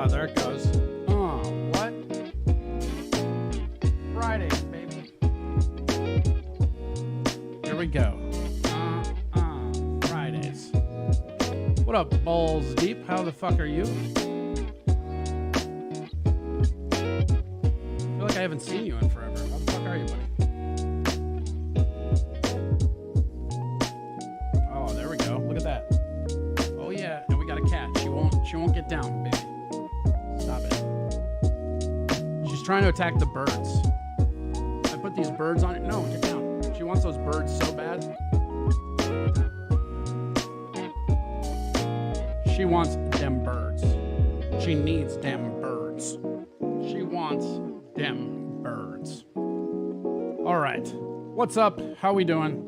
Ah, there it goes. Oh, what? Fridays, baby. Here we go. Fridays. What up, Balls Deep? How the fuck are you? I feel like I haven't seen you in forever. How the fuck are you, buddy? Oh, there we go. Look at that. Oh yeah, and we got a cat. She won't get down, baby. Stop it. She's trying to attack the birds. I put these birds on it. No, get down. She wants those birds so bad. She wants them birds. She needs them birds. She wants them birds. All right. What's up? How we doing?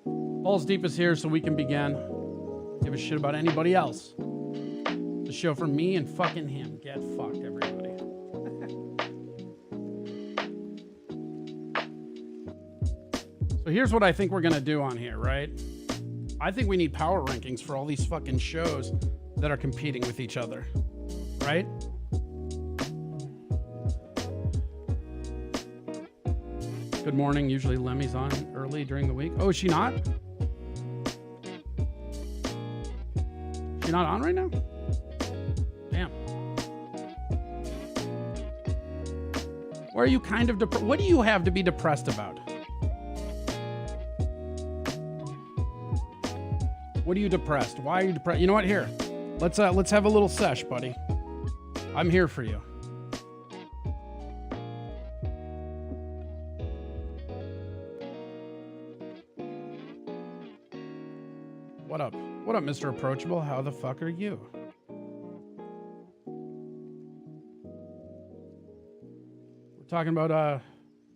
Balls Deep is here so we can begin. Give a shit about anybody else. The show for me and fucking him. Get fucked, everybody. So here's what I think we're gonna do on here, right? I think we need power rankings for all these fucking shows that are competing with each other, right? Good morning. Usually Lemmy's on early during the week. Oh, is she not? She not on right now? Damn. Or are you kind of depressed? What do you have to be depressed about? What are you depressed? Why are you depressed? You know what? Here, let's have a little sesh, buddy. I'm here for you. What up? What up, Mr. Approachable? How the fuck are you? We're talking about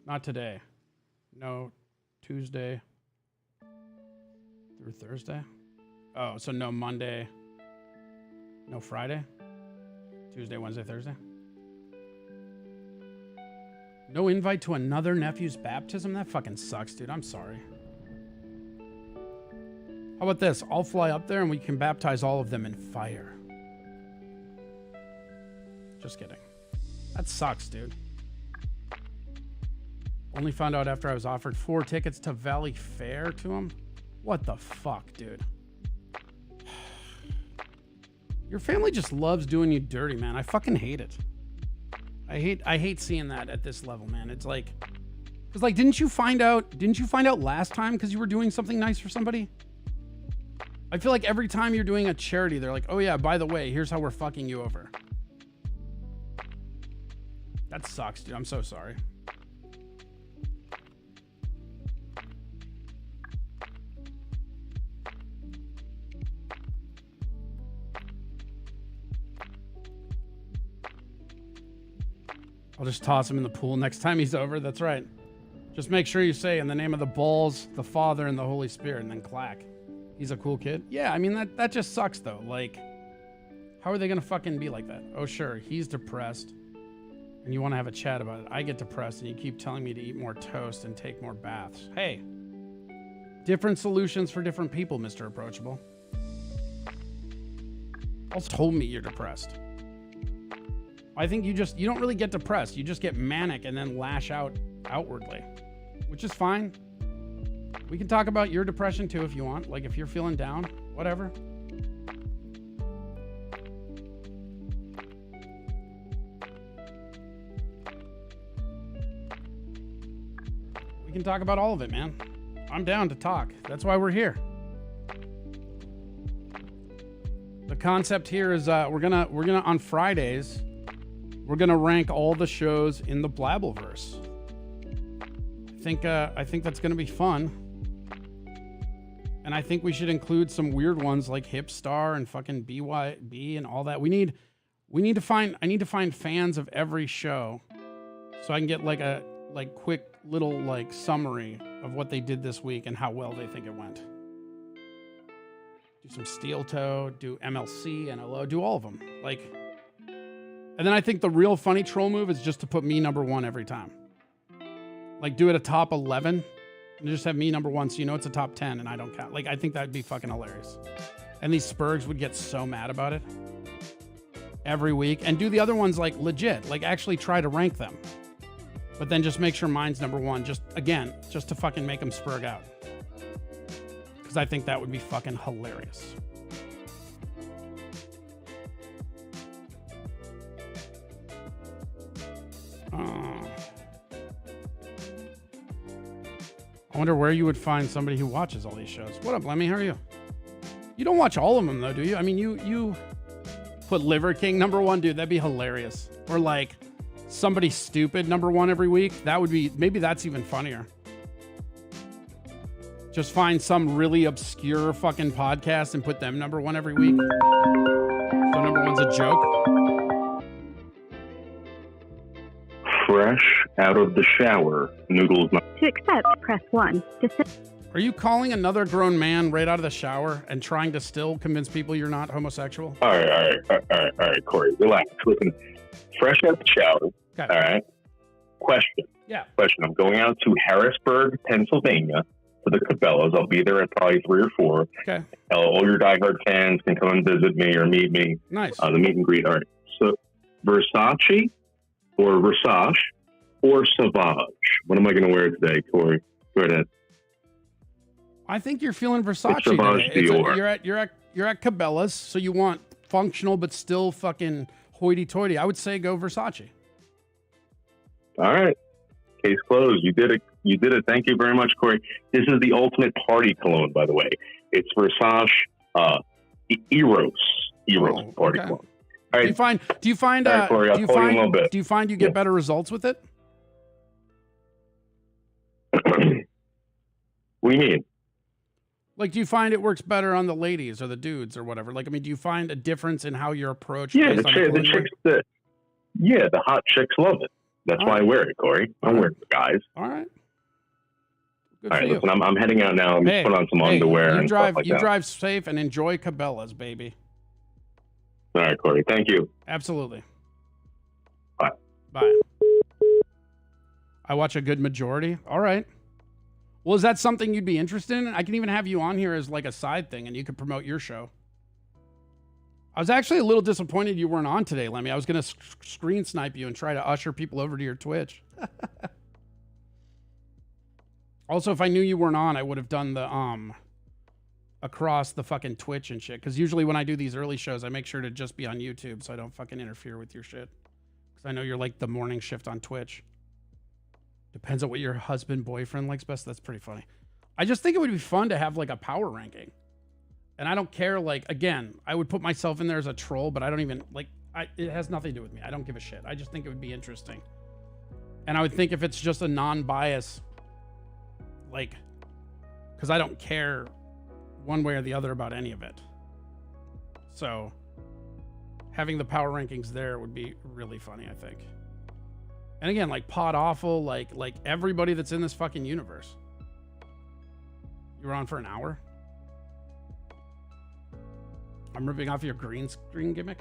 not today. No, Tuesday through Thursday. Oh, so no Monday, no Friday, Tuesday, Wednesday, Thursday. No invite to another nephew's baptism? That fucking sucks, dude. I'm sorry. How about this? I'll fly up there and we can baptize all of them in fire. Just kidding. That sucks, dude. Only found out after I was offered 4 tickets to Valley Fair to him. What the fuck, dude? Your family just loves doing you dirty, man. I fucking hate it. I hate seeing that at this level, man. It's like, cause like, didn't you find out last time because you were doing something nice for somebody? I feel like every time you're doing a charity, they're like, oh yeah, by the way, here's how we're fucking you over. That sucks, dude. I'm so sorry. I'll just toss him in the pool next time he's over. That's right. Just make sure you say in the name of the balls, the Father, and the Holy Spirit, and then clack. He's a cool kid. Yeah, I mean, that just sucks, though. Like, how are they going to fucking be like that? Oh, sure, he's depressed, and you want to have a chat about it. I get depressed, and you keep telling me to eat more toast and take more baths. Hey, different solutions for different people, Mr. Approachable. Also told me you're depressed. I think you don't really get depressed. You just get manic and then lash out outwardly, which is fine. We can talk about your depression too if you want. Like if you're feeling down, whatever. We can talk about all of it, man. I'm down to talk. That's why we're here. The concept here is we're gonna on Fridays, we're gonna rank all the shows in the Blabbleverse. I think that's gonna be fun. And I think we should include some weird ones like Hipstar and fucking BYB and all that. I need to find fans of every show so I can get like a quick little summary of what they did this week and how well they think it went. Do some Steel Toe, do MLC, NLO, do all of them. And then I think the real funny troll move is just to put me number 1 every time. Like do it a top 11 and just have me number 1 so you know it's a top 10 and I don't count. Like I think that'd be fucking hilarious. And these Spurgs would get so mad about it. every week and do the other ones like legit, like actually try to rank them. But then just make sure mine's number one, just to fucking make them spurg out. Because I think that would be fucking hilarious. I wonder where you would find somebody who watches all these shows. What up, Lemmy? How are you? You don't watch all of them, though, do you? I mean, you put Liver King number one, dude. That'd be hilarious. Or like somebody stupid number one every week. That would be, maybe that's even funnier. Just find some really obscure fucking podcast and put them number one every week. So number one's a joke. Fresh out of the shower, noodles. To accept, press 1. Are you calling another grown man right out of the shower and trying to still convince people you're not homosexual? All right, Corey, relax. Listen, fresh out the shower. Okay. All right. Question. Yeah. Question. I'm going out to Harrisburg, Pennsylvania for the Cabela's. I'll be there at probably 3 or 4. Okay. All your diehard fans can come and visit me or meet me. Nice. The meet and greet. All right. So Versace or Versace or Sauvage? What am I going to wear today, Corey? Go ahead. I think you're feeling Versace It's Sauvage today. Dior. You're at Cabela's, so you want functional but still fucking hoity-toity. I would say go Versace. All right. Case closed. You did it. Thank you very much, Corey. This is the ultimate party cologne, by the way. It's Versace Eros party cologne. All right. Do you find All right, Corey, I'll call you in a little bit. Do you find you get better results with it? What do you mean? Like, do you find it works better on the ladies or the dudes or whatever? Like, I mean, do you find a difference in how you're approached? Yeah, the hot chicks love it. That's why I wear it, Corey. I wear it for guys. All right. Good All right, for you. listen, I'm heading out now. I'm just putting on some underwear and stuff like that. You drive safe and enjoy Cabela's, baby. All right, Corey. Thank you. Absolutely. Bye. Bye. I watch a good majority. All right. Well, is that something you'd be interested in? I can even have you on here as like a side thing and you could promote your show. I was actually a little disappointed you weren't on today, Lemmy. I was going to screen snipe you and try to usher people over to your Twitch. Also, if I knew you weren't on, I would have done the across the fucking Twitch and shit. Because usually when I do these early shows, I make sure to just be on YouTube so I don't fucking interfere with your shit. Because I know you're like the morning shift on Twitch. Depends on what your husband, boyfriend likes best. That's pretty funny. I just think it would be fun to have like a power ranking. And I don't care, like, again, I would put myself in there as a troll, but I don't even, like, it has nothing to do with me. I don't give a shit. I just think it would be interesting. And I would think if it's just a non-bias, like, because I don't care one way or the other about any of it. So having the power rankings there would be really funny, I think. And again, like Pod Awful, like everybody that's in this fucking universe. You were on for an hour? I'm ripping off your green screen gimmick?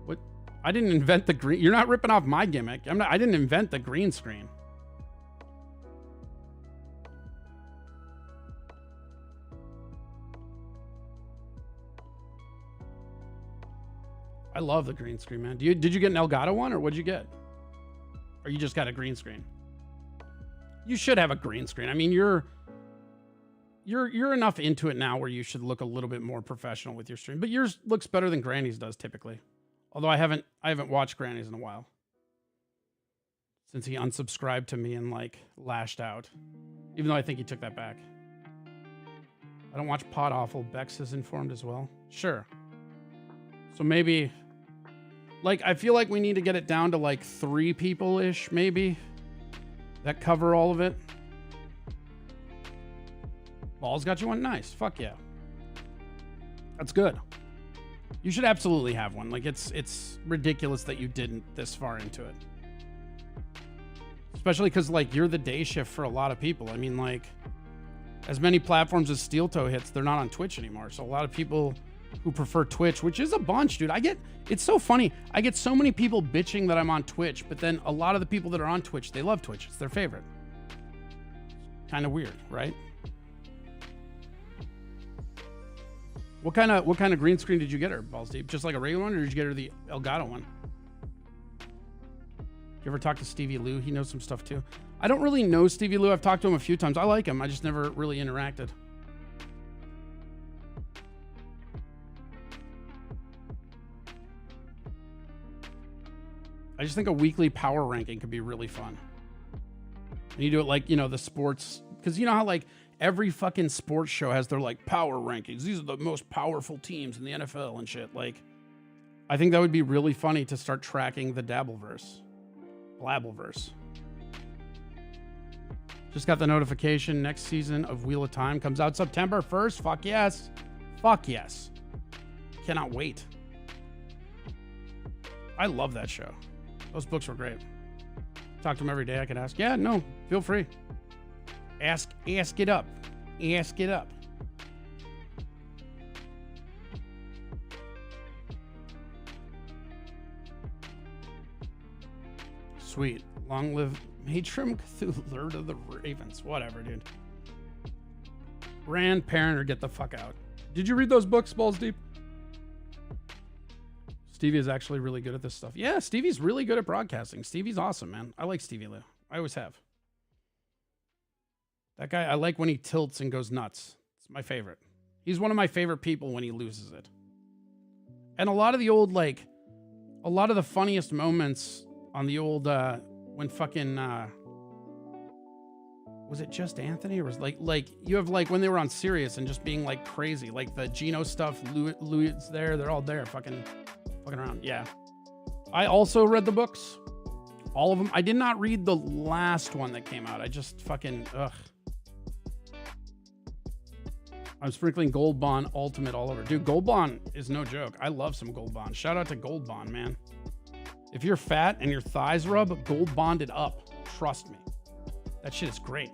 What? I didn't invent the green. You're not ripping off my gimmick. I didn't invent the green screen. I love the green screen, man. Did you get an Elgato one or what'd you get? Or you just got a green screen? You should have a green screen. I mean, you're enough into it now where you should look a little bit more professional with your stream. But yours looks better than Granny's does typically. Although I haven't watched Granny's in a while. Since he unsubscribed to me and like lashed out. Even though I think he took that back. I don't watch Pod Awful. Bex is informed as well. Sure. So maybe, like, I feel like we need to get it down to like 3 people-ish, maybe, that cover all of it. Balls got you one? Nice. Fuck yeah. That's good. You should absolutely have one. Like, it's ridiculous that you didn't this far into it. Especially because, like, you're the day shift for a lot of people. I mean, like, as many platforms as Steel Toe hits, they're not on Twitch anymore. So a lot of people who prefer Twitch, which is a bunch, dude. It's so funny. I get so many people bitching that I'm on Twitch, but then a lot of the people that are on Twitch, they love Twitch. It's their favorite. Kind of weird, right? What kind of green screen did you get her, Balls Deep? Just like a regular one, or did you get her the Elgato one? You ever talk to Stevie Lou? He knows some stuff too. I don't really know Stevie Lou. I've talked to him a few times. I like him. I just never really interacted. I just think a weekly power ranking could be really fun. And you do it like, you know, the sports, because you know how like every fucking sports show has their like power rankings. These are the most powerful teams in the NFL and shit. Like, I think that would be really funny to start tracking the Blabbleverse. Just got the notification. Next season of Wheel of Time comes out September 1st. Fuck yes. Fuck yes. Cannot wait. I love that show. Those books were great. Talk to him every day. I could ask. Yeah, no, feel free. Ask it up. Ask it up. Sweet. Long live Matrim Cthulhu, Lord of the Ravens. Whatever, dude. Rand, parent, or get the fuck out. Did you read those books, Balls Deep? Stevie is actually really good at this stuff. Yeah, Stevie's really good at broadcasting. Stevie's awesome, man. I like Stevie Lou. I always have. That guy, I like when he tilts and goes nuts. It's my favorite. He's one of my favorite people when he loses it. And a lot of the old, like, a lot of the funniest moments on the old, when fucking, was it just Anthony? Or was like you have like when they were on Sirius and just being like crazy, like the Gino stuff, Louis there, they're all there fucking around. Yeah. I also read the books. All of them. I did not read the last one that came out. I just fucking, ugh. I'm sprinkling Gold Bond Ultimate all over. Dude, Gold Bond is no joke. I love some Gold Bond. Shout out to Gold Bond, man. If you're fat and your thighs rub, Gold Bond it up. Trust me. That shit is great.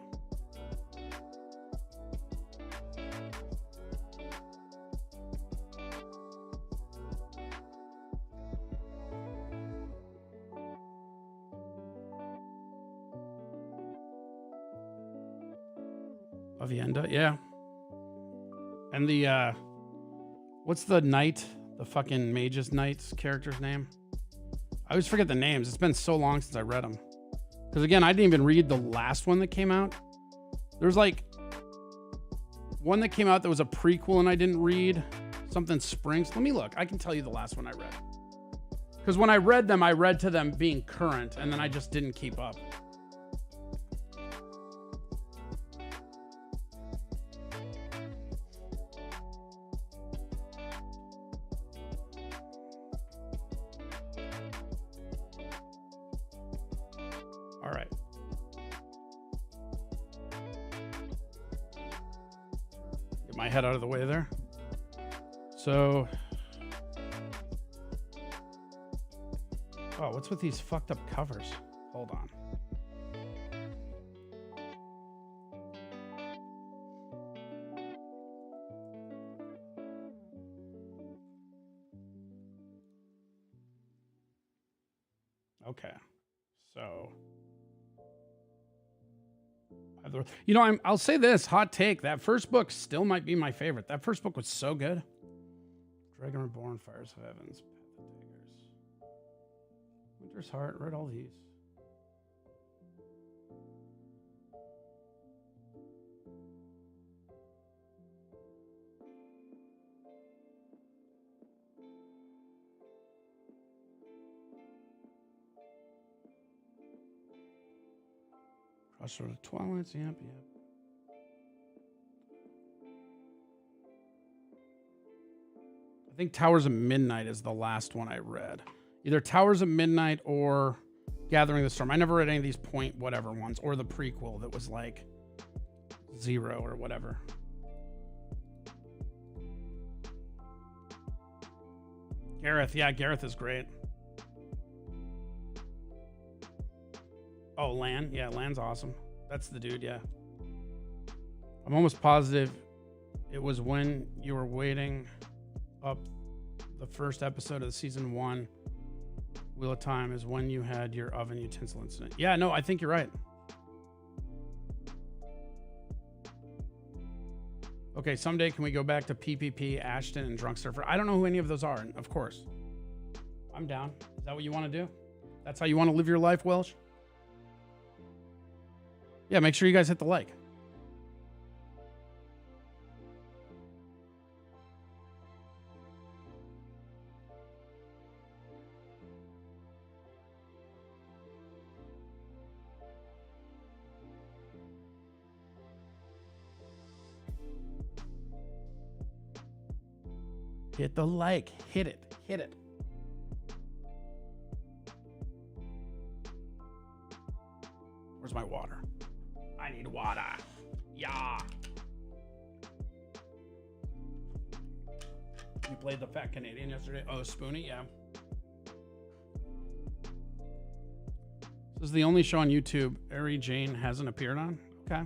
Avienda, yeah. And the, what's the knight? The fucking Mage's Knight's character's name? I always forget the names. It's been so long since I read them. Because again, I didn't even read the last one that came out. There's like one that came out that was a prequel and I didn't read. Something Springs. Let me look. I can tell you the last one I read. Because when I read them, I read to them being current and then I just didn't keep up. Head out of the way there. So, oh, what's with these fucked up covers? Hold on. Okay, so. You know, I'll say this, hot take. That first book still might be my favorite. That first book was so good. Dragon Reborn, Fires of Heavens, Path of Daggers, Winter's Heart, read all these. Crossroad of Twilights, yep. I think Towers of Midnight is the last one I read. Either Towers of Midnight or Gathering the Storm. I never read any of these point whatever ones, or the prequel that was like 0 or whatever. Gareth, yeah, Gareth is great. Oh, Lan. Yeah, Lan's awesome. That's the dude, yeah. I'm almost positive it was when you were waiting up the first episode of season 1. Wheel of Time is when you had your oven utensil incident. Yeah, no, I think you're right. Okay, someday can we go back to PPP, Ashton, and Drunk Surfer? I don't know who any of those are, of course. I'm down. Is that what you want to do? That's how you want to live your life, Welsh? Yeah, make sure you guys hit the like. Hit the like. Hit it. Hit it. Where's my water? I need water. Yeah. You played the Fat Canadian yesterday? Oh, Spoonie? Yeah. This is the only show on YouTube Ari Jane hasn't appeared on? Okay.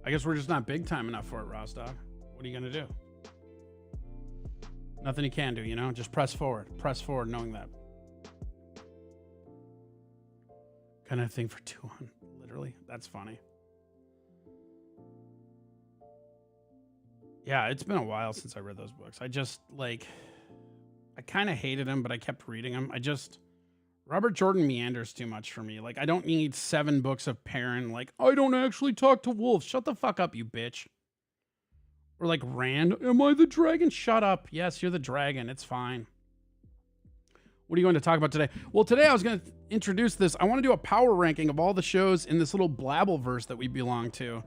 I guess we're just not big time enough for it, Rostov. What are you going to do? Nothing you can do, you know? Just press forward. Press forward knowing that. Kind of thing for 200. Literally. That's funny. Yeah, it's been a while since I read those books. I just, like... I kind of hated them, but I kept reading them. Robert Jordan meanders too much for me. Like, I don't need 7 books of Perrin. Like, I don't actually talk to wolves. Shut the fuck up, you bitch. Or like Rand, am I the dragon? Shut up. Yes, you're the dragon. It's fine. What are you going to talk about today? Well, today I was going to introduce this. I want to do a power ranking of all the shows in this little Blabbleverse that we belong to.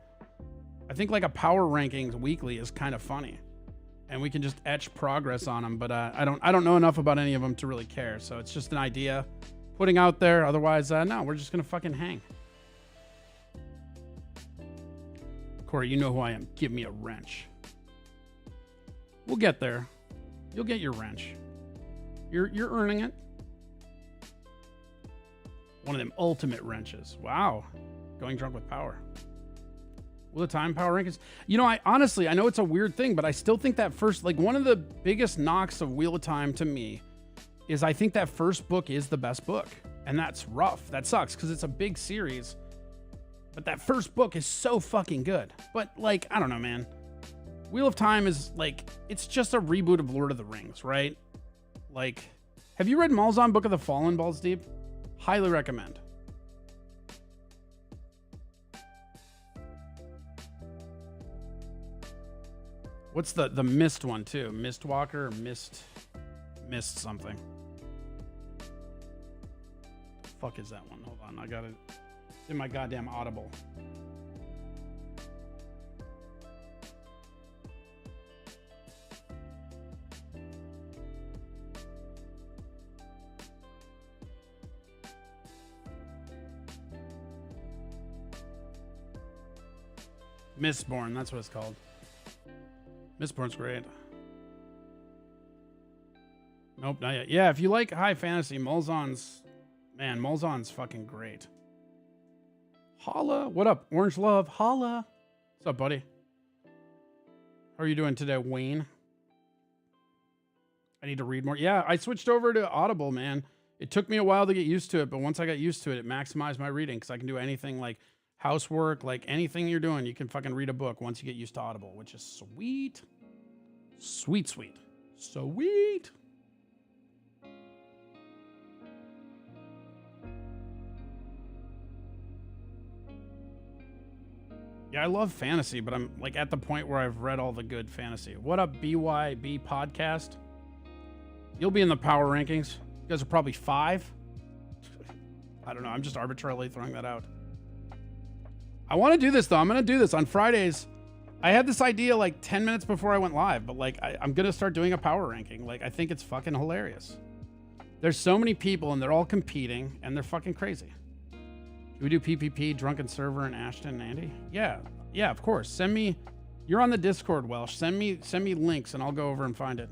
I think like a power rankings weekly is kind of funny. And we can just etch progress on them. But I don't know enough about any of them to really care. So it's just an idea putting out there. Otherwise, no, we're just going to fucking hang. Corey, you know who I am. Give me a wrench. We'll get there. You'll get your wrench. You're earning it. One of them ultimate wrenches. Wow. Going drunk with power. Will the time power rankings? You know, I know it's a weird thing, but I still think that first, like one of the biggest knocks of Wheel of Time to me is I think that first book is the best book. And that's rough. That sucks because it's a big series. But that first book is so fucking good. But like, I don't know, man. Wheel of Time is like, it's just a reboot of Lord of the Rings, right? Like, have you read Malzahn Book of the Fallen, Balls Deep? Highly recommend. What's the Mist one too? Mistwalker, Mist something. The fuck is that one? Hold on, I got it. It's in my goddamn Audible. Mistborn, that's what it's called. Mistborn's great. Nope, not yet. Yeah, if you like high fantasy, Malzahn's fucking great. Holla. What up, Orange Love? Holla. What's up, buddy? How are you doing today, Wayne? I need to read more. Yeah, I switched over to Audible, man. It took me a while to get used to it, but once I got used to it, it maximized my reading because I can do anything like housework, like anything you're doing, you can fucking read a book once you get used to Audible, which is sweet. Sweet, sweet. Sweet. Yeah, I love fantasy, but I'm like at the point where I've read all the good fantasy. What up, BYB podcast? You'll be in the power rankings. You guys are probably 5. I don't know. I'm just arbitrarily throwing that out. I want to do this, though. I'm going to do this on Fridays. I had this idea like 10 minutes before I went live, but like I'm going to start doing a power ranking. Like, I think it's fucking hilarious. There's so many people and they're all competing and they're fucking crazy. Do we do PPP, Drunken Server, and Ashton and Andy? Yeah. Yeah, of course. Send me... You're on the Discord, Welsh. Send me links and I'll go over and find it.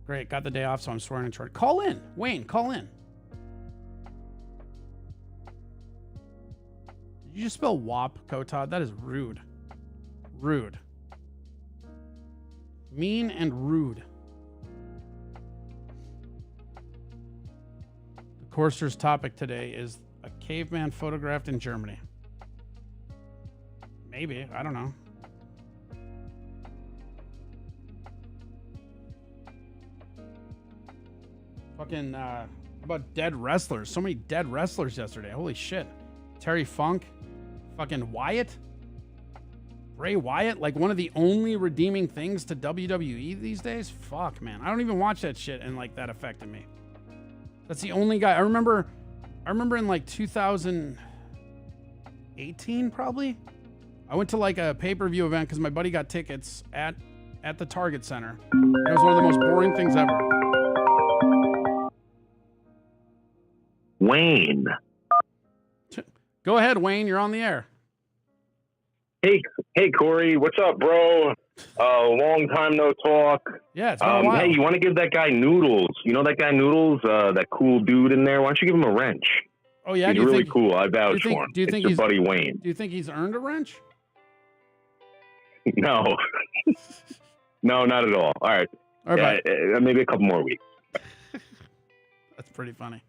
Great. Got the day off, so I'm swearing in short. Call in. Wayne, call in. Did you just spell WAP, Kotad? That is rude. Rude. Mean and rude. The Courser's topic today is a caveman photographed in Germany. Maybe. I don't know. Fucking, how about dead wrestlers? So many dead wrestlers yesterday. Holy shit. Terry Funk. Fucking Wyatt. Bray Wyatt. Like one of the only redeeming things to WWE these days. Fuck, man. I don't even watch that shit and like that affected me. That's the only guy. I remember in like 2018 probably. I went to like a pay-per-view event because my buddy got tickets at the Target Center. It was one of the most boring things ever. Wayne. Go ahead, Wayne. You're on the air. Hey, Corey. What's up, bro? Long time no talk. Yeah, it's been a while. Hey, you want to give that guy Noodles? You know that guy Noodles, that cool dude in there? Why don't you give him a wrench? Oh yeah, he's really cool. I vouch for him. Do you think it's your buddy Wayne? Do you think he's earned a wrench? No, no, not at all. All right, maybe a couple more weeks. That's pretty funny.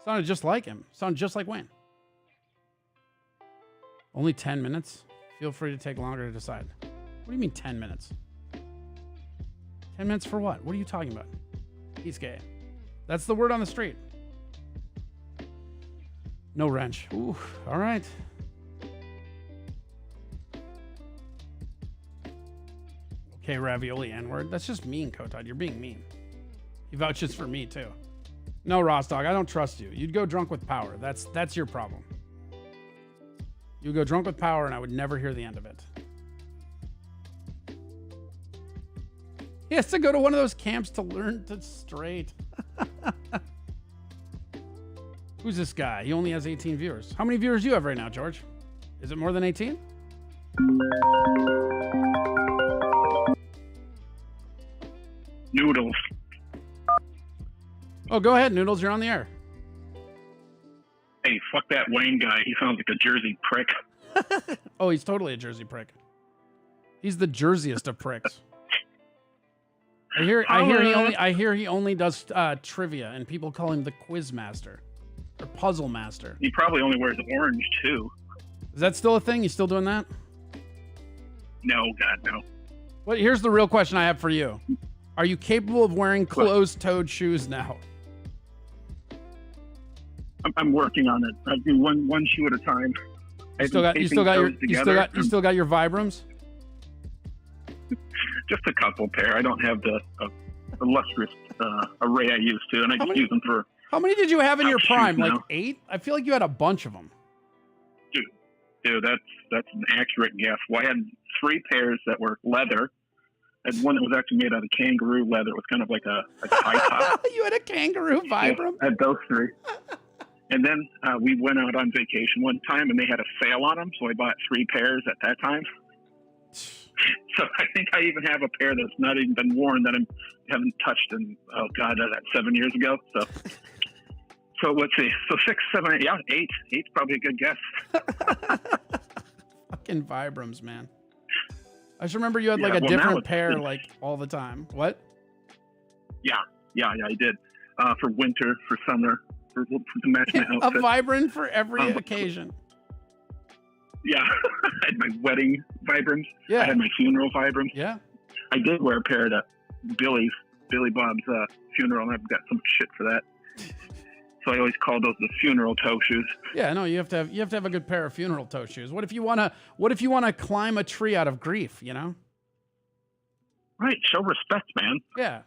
Sounded just like him. Sounded just like Wayne. Only 10 minutes? Feel free to take longer to decide. What do you mean 10 minutes? 10 minutes for what? What are you talking about? He's gay. That's the word on the street. No wrench. Ooh, all right. Okay, ravioli N-word. That's just mean, Kotad. You're being mean. He vouches for me, too. No, Rosdog, I don't trust you. You'd go drunk with power. That's your problem. You would go drunk with power, and I would never hear the end of it. He has to go to one of those camps to learn to straight. Who's this guy? He only has 18 viewers. How many viewers do you have right now, George? Is it more than 18? Noodles. Oh, go ahead, Noodles. You're on the air. Hey, fuck that Wayne guy. He sounds like a Jersey prick. Oh, he's totally a Jersey prick. He's the Jerseyest of pricks. I hear he only does trivia, and people call him the quiz master or puzzle master. He probably only wears orange too. Is that still a thing? You still doing that? No, God, no. Well, here's the real question I have for you. Are you capable of wearing closed-toed shoes now? I'm working on it. I do one shoe at a time. You still got your Vibrams? Just a couple pair. I don't have the illustrious array I used to, and I just use them for. How many did you have in your prime? Like 8? I feel like you had a bunch of them. Dude, that's an accurate guess. Well, I had 3 pairs that were leather. And one that was actually made out of kangaroo leather. It was kind of like a high top. You had a kangaroo Vibram? Yeah, I had those 3. And then we went out on vacation one time, and they had a sale on them, so I bought 3 pairs at that time. So I think I even have a pair that's not even been worn that I haven't touched in, oh God, that's 7 years ago. So let's see. So 6, 7, 8, yeah, 8. 8's probably a good guess. Fucking Vibrams, man. I just remember you had a different pair all the time. What? Yeah, I did. For winter, for summer, to match my outfit. A Vibrant for every occasion. Yeah, I had my wedding Vibrams. Yeah. I had my funeral Vibrams. Yeah. I did wear a pair to Billy Bob's funeral, and I've got some shit for that. So I always call those the funeral toe shoes. Yeah, no, you have to have a good pair of funeral toe shoes. What if you wanna climb a tree out of grief, you know? Right, show respect, man. Yeah.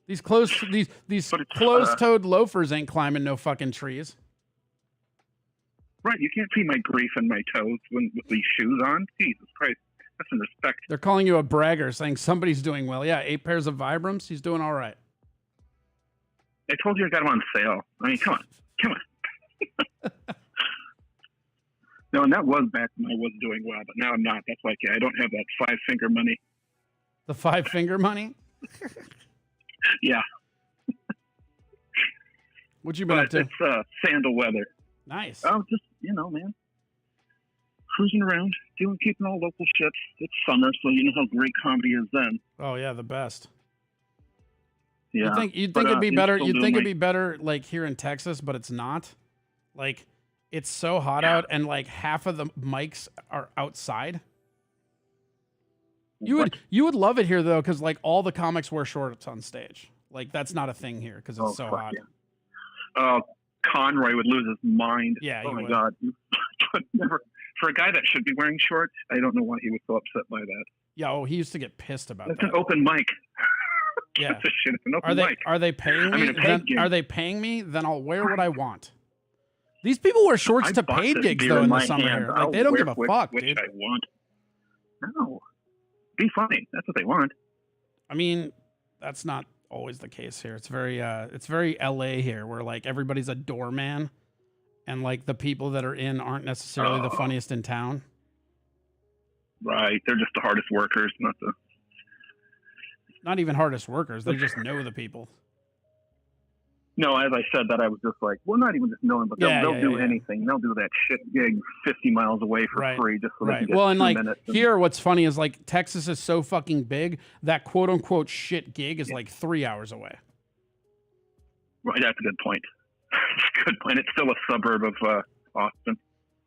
These closed-toed loafers ain't climbing no fucking trees. Right, you can't see my grief in my toes with these shoes on. Jesus Christ, that's some respect. They're calling you a bragger, saying somebody's doing well. Yeah, 8 pairs of Vibrams, he's doing all right. I told you I got them on sale. I mean, come on. No, and that was back when I was doing well, but now I'm not. That's like, I don't have that 5-finger money. The 5-finger money? Yeah. What you been up to? It's sandal weather. Nice. Oh, just, man. Cruising around, keeping all local ships. It's summer, so you know how great comedy is then. Oh, yeah, the best. Yeah. You'd think it'd be he's better. still You'd doing think it'd like- be better like here in Texas, but it's not. Like it's so hot out, and like half of the mics are outside. You would love it here though, because like all the comics wear shorts on stage. Like that's not a thing here because it's so fuck hot. Yeah. Conroy would lose his mind. Yeah. Oh my would. God. Never, for a guy that should be wearing shorts, I don't know why he was so upset by that. Yeah. Oh, he used to get pissed about It's that. an open mic. Yeah. It's an open mic. Are they paying me? I mean, a paid gig. Are they paying me? Then I'll wear what I want. These people wear shorts to bought paid this gigs beer though in the my summer hand. here. Like I'll they don't wear give a fuck, which dude. I want. No. Be funny. That's what they want. I mean, that's not always the case here. It's very LA here, where like everybody's a doorman, and like the people that are in aren't necessarily the funniest in town. Right. They're just the hardest workers, Not even hardest workers. They just know the people. No, as I said that, I was just like, well, not even just knowing, but they'll do anything. They'll do that shit gig 50 miles away for free just so they can get well, and 2 like minutes. here, what's funny is like Texas is so fucking big that quote unquote shit gig is like 3 hours away. Right, that's a good point. Good point. It's still a suburb of Austin.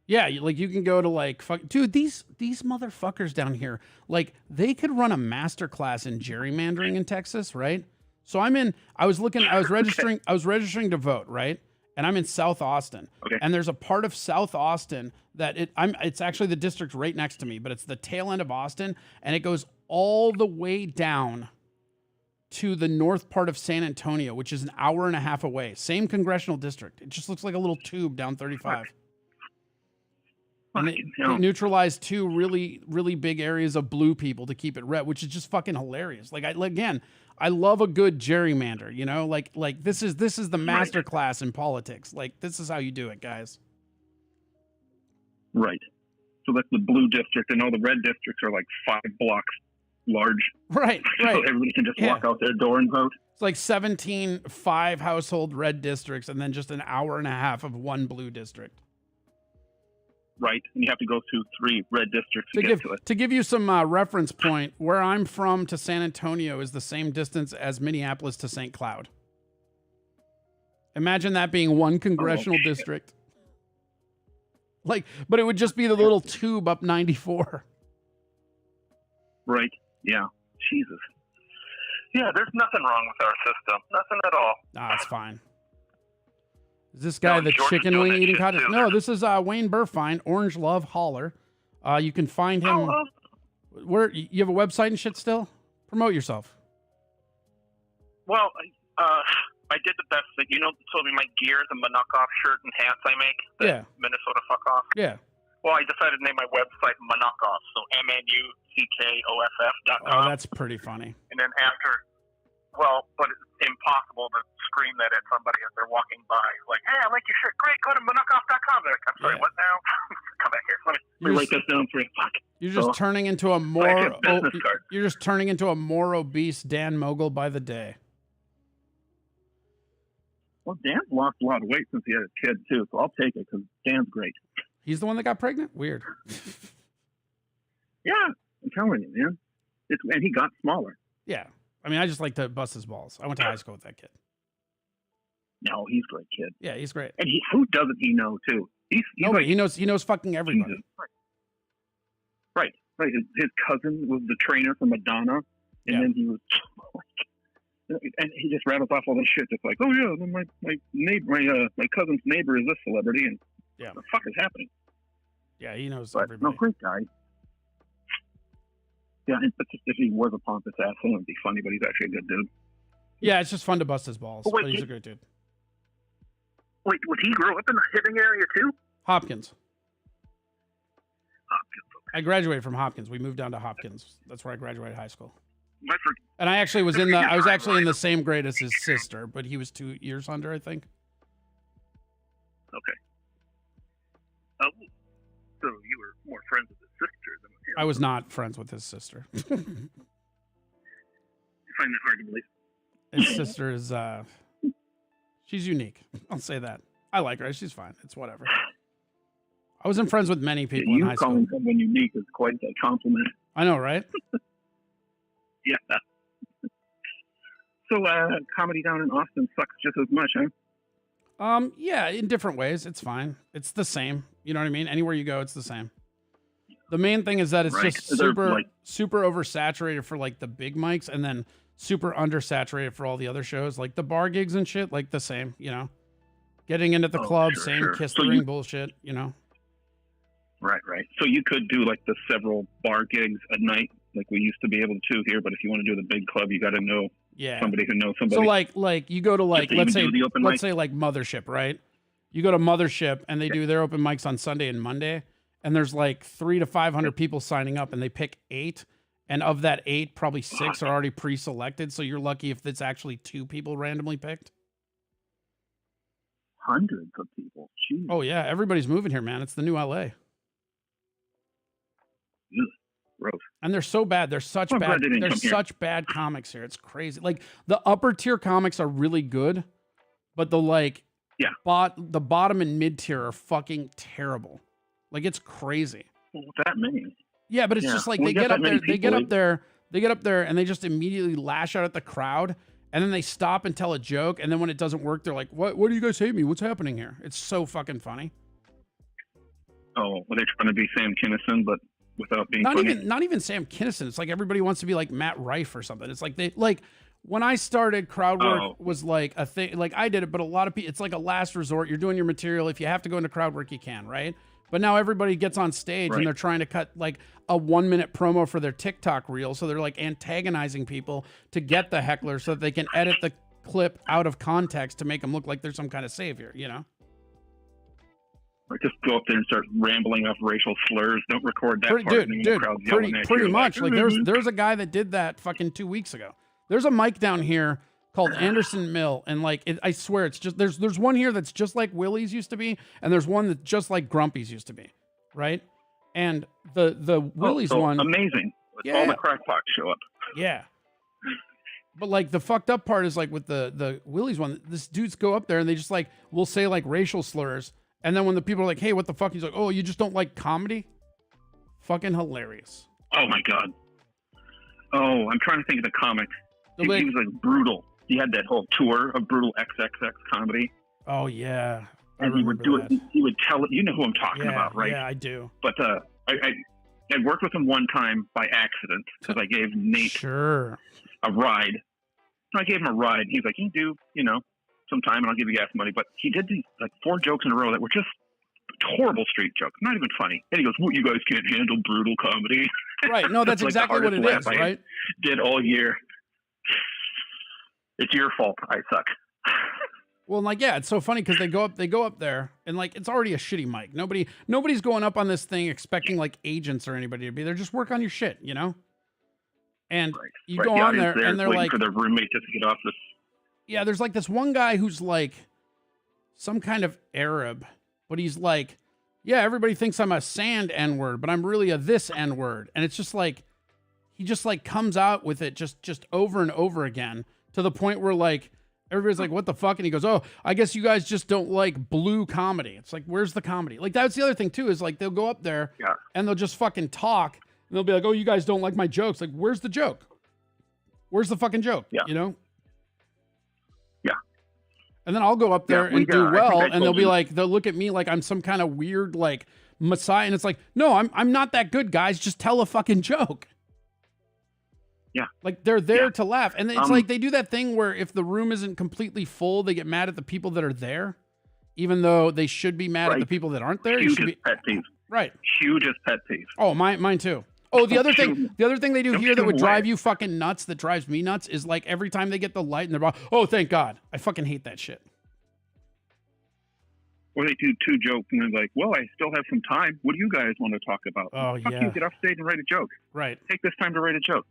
Yeah, like you can go to like dude, these motherfuckers down here, like they could run a master class in gerrymandering in Texas, right? So I was registering to vote, right? And I'm in South Austin. Okay. And there's a part of South Austin that it's actually the district right next to me, but it's the tail end of Austin, and it goes all the way down to the north part of San Antonio, which is an hour and a half away. Same congressional district. It just looks like a little tube down 35. And they neutralized 2 really, really big areas of blue people to keep it red, which is just fucking hilarious. Like I love a good gerrymander, you know, like this is the master class in politics. Like this is how you do it, guys. Right. So that's the blue district, and all the red districts are like 5 blocks large. Right. So everybody can just walk out their door and vote. It's like 17 5-household red districts, and then just an hour and a half of 1 blue district. Right, and you have to go through 3 red districts to get to it. To give you some reference point, where I'm from to San Antonio is the same distance as Minneapolis to St. Cloud. Imagine that being 1 congressional district. Like, but it would just be the little tube up 94. Right, yeah. Jesus. Yeah, there's nothing wrong with our system. Nothing at all. Nah, it's fine. Is this guy the chicken wing eating cottage? No, this is Wayne Burfine, Orange Love Holler. You can find him. Where you have a website and shit still? Promote yourself. Well, I did the best thing. You know, told me my gear, the Monokoff shirt and hats I make. The Minnesota fuck off. Yeah. Well, I decided to name my website Monokoff, so MNUCKOFF.com. Oh, that's pretty funny. And then but it's impossible to scream that at somebody as they're walking by. Like, hey, I like your shirt. Great, go to monokoff.com. They're like, I'm sorry, what now? Come back here. Let me write this down for you. Fuck. You're just turning into a you're just turning into a more obese Dan Mogul by the day. Well, Dan's lost a lot of weight since he had a kid, too, so I'll take it because Dan's great. He's the one that got pregnant? Weird. Yeah, I'm telling you, man. And he got smaller. Yeah. I mean, I just like to bust his balls. I went to high school with that kid. No, he's a great kid. Yeah, he's great. And who doesn't he know, too? Nobody. Like, he knows fucking everybody. Jesus. Right. His cousin was the trainer for Madonna, and then he was like, and he just rattles off all this shit, just like, oh yeah, my neighbor, my cousin's neighbor is this celebrity, and what the fuck is happening? Yeah, he knows everybody. No, great guy. Yeah, but just if he was a pompous asshole, it'd be funny, but he's actually a good dude. Yeah, it's just fun to bust his balls. But he's a great dude. Wait, would he grow up in the Hibbing area too? Hopkins. Okay. I graduated from Hopkins. We moved down to Hopkins. That's where I graduated high school. And I actually was in the same grade as his sister, but he was 2 years under, I think. Okay. So you were more friends with his sister than with him. I was not friends with his sister. I find that hard to believe. His sister is, she's unique. I'll say that. I like her. She's fine. It's whatever. I wasn't friends with many people in high school. You calling someone unique is quite a compliment. I know, right? Yeah. So comedy down in Austin sucks just as much, huh? Yeah, in different ways. It's fine. It's the same. You know what I mean? Anywhere you go, it's the same. The main thing is that it's Right. just They're, super, like- super oversaturated for like the big mics, and then super undersaturated for all the other shows, like the bar gigs and shit. Like the same, you know. Getting into the Oh, club, sure, same sure. kiss So the you- ring bullshit. You know. Right. So you could do like the several bar gigs at night, like we used to be able to here. But if you want to do the big club, you got to know Yeah. somebody who knows somebody. So like you go to like to let's even say do the open let's mic? say like Mothership, right? You go to Mothership and they do their open mics on Sunday and Monday, and there's like 300 to 500 people signing up, and they pick 8, and of that 8, probably 6 are already pre-selected. So you're lucky if it's actually 2 people randomly picked. Hundreds of people. Jeez. Oh yeah, everybody's moving here, man. It's the new LA, Gross. and they're so bad. They're such I'm glad bad. they didn't They're come here. such bad comics here. It's crazy. Like the upper tier comics are really good, but the like Yeah. the bottom and mid tier are fucking terrible. Like it's crazy. Well, that many. Yeah, but it's Yeah. just like Well, they you got get up that there, many they get people, up there, they get up there, and they just immediately lash out at the crowd, and then they stop and tell a joke, and then when it doesn't work, they're like, "What? What do you guys hate me? What's happening here?" It's so fucking funny. Oh, well, they're trying to be Sam Kinison, but without being Not funny. not even Sam Kinison. It's like everybody wants to be like Matt Rife or something. It's like they like when I started, crowd work Oh. was like a thing. Like I did it, but a lot of people, it's like a last resort. You're doing your material. If you have to go into crowd work, you can, right? But now everybody gets on stage Right. and they're trying to cut like a 1-minute promo for their TikTok reel. So they're like antagonizing people to get the heckler so that they can edit the clip out of context to make them look like they're some kind of savior, you know? Or just go up there and start rambling off racial slurs. Don't record that part. and then the crowd's yelling at pretty you, much. Like "Mm-hmm." there's a guy that did that fucking 2 weeks ago. There's a mic down here called Anderson Mill, and like I swear it's just there's one here that's just like Willie's used to be, and there's one that's just like Grumpy's used to be, right? And the Willie's so one, amazing. Yeah. All the crackpots show up. yeah. But like the fucked up part is like with the Willie's one, this dudes go up there and they just like will say like racial slurs, and then when the people are like, "Hey, what the fuck?" He's like, "Oh, you just don't like comedy?" Fucking hilarious. Oh my god. Oh, I'm trying to think of the comic. He They'll be was like brutal. He had that whole tour of brutal XXX comedy, Oh yeah, I and he would remember do it. that. He would tell it. You know who I'm talking Yeah, about, right? yeah, I do. But I worked with him one time by accident because I gave Nate Sure. a ride. I gave him a ride. He's like, "You do, some time, and I'll give you gas money." But he did these like 4 jokes in a row that were just horrible street jokes, not even funny. And he goes, "Well, you guys can't handle brutal comedy." Right. No, that's Like the exactly what it hardest is, laugh I right? did all year. It's your fault. I suck. Well, like, yeah, it's so funny because they go up there, and like it's already a shitty mic. Nobody's going up on this thing expecting like agents or anybody to be there. Just work on your shit, you know? And Right. you Right, go the on audience there, and they're waiting like, for their roommate just to get off this. yeah, there's like this one guy who's like some kind of Arab, but he's like, yeah, everybody thinks I'm a sand N-word, but I'm really a this N-word. And it's just like, he just like comes out with it just over and over again to the point where like, everybody's like, what the fuck? And he goes, oh, I guess you guys just don't like blue comedy. It's like, where's the comedy? Like, that's the other thing too, is like, they'll go up there Yeah. and they'll just fucking talk and they'll be like, oh, you guys don't like my jokes. Like, where's the joke? Where's the fucking joke? Yeah. You know? Yeah. And then I'll go up there Yeah, and do I think well, I and they'll told be you. like, they'll look at me like I'm some kind of weird like messiah, and it's like, no, I'm not that good, guys. Just tell a fucking joke. Yeah. Like they're there Yeah. to laugh, and it's like they do that thing where if the room isn't completely full, they get mad at the people that are there, even though they should be mad at Right. the people that aren't there. You should Hugest be pet peeve. right. Hugest pet peeve. Oh, mine too. Oh, the other thing they do Don't here that shoot would drive away. you fucking nuts, that drives me nuts, is like every time they get the light and they're about, oh, thank God. I fucking hate that shit. Or they do 2 jokes and they're like, well, I still have some time. What do you guys want to talk about? Oh, Fuck yeah. you, get off stage and write a joke. Right. Take this time to write a joke.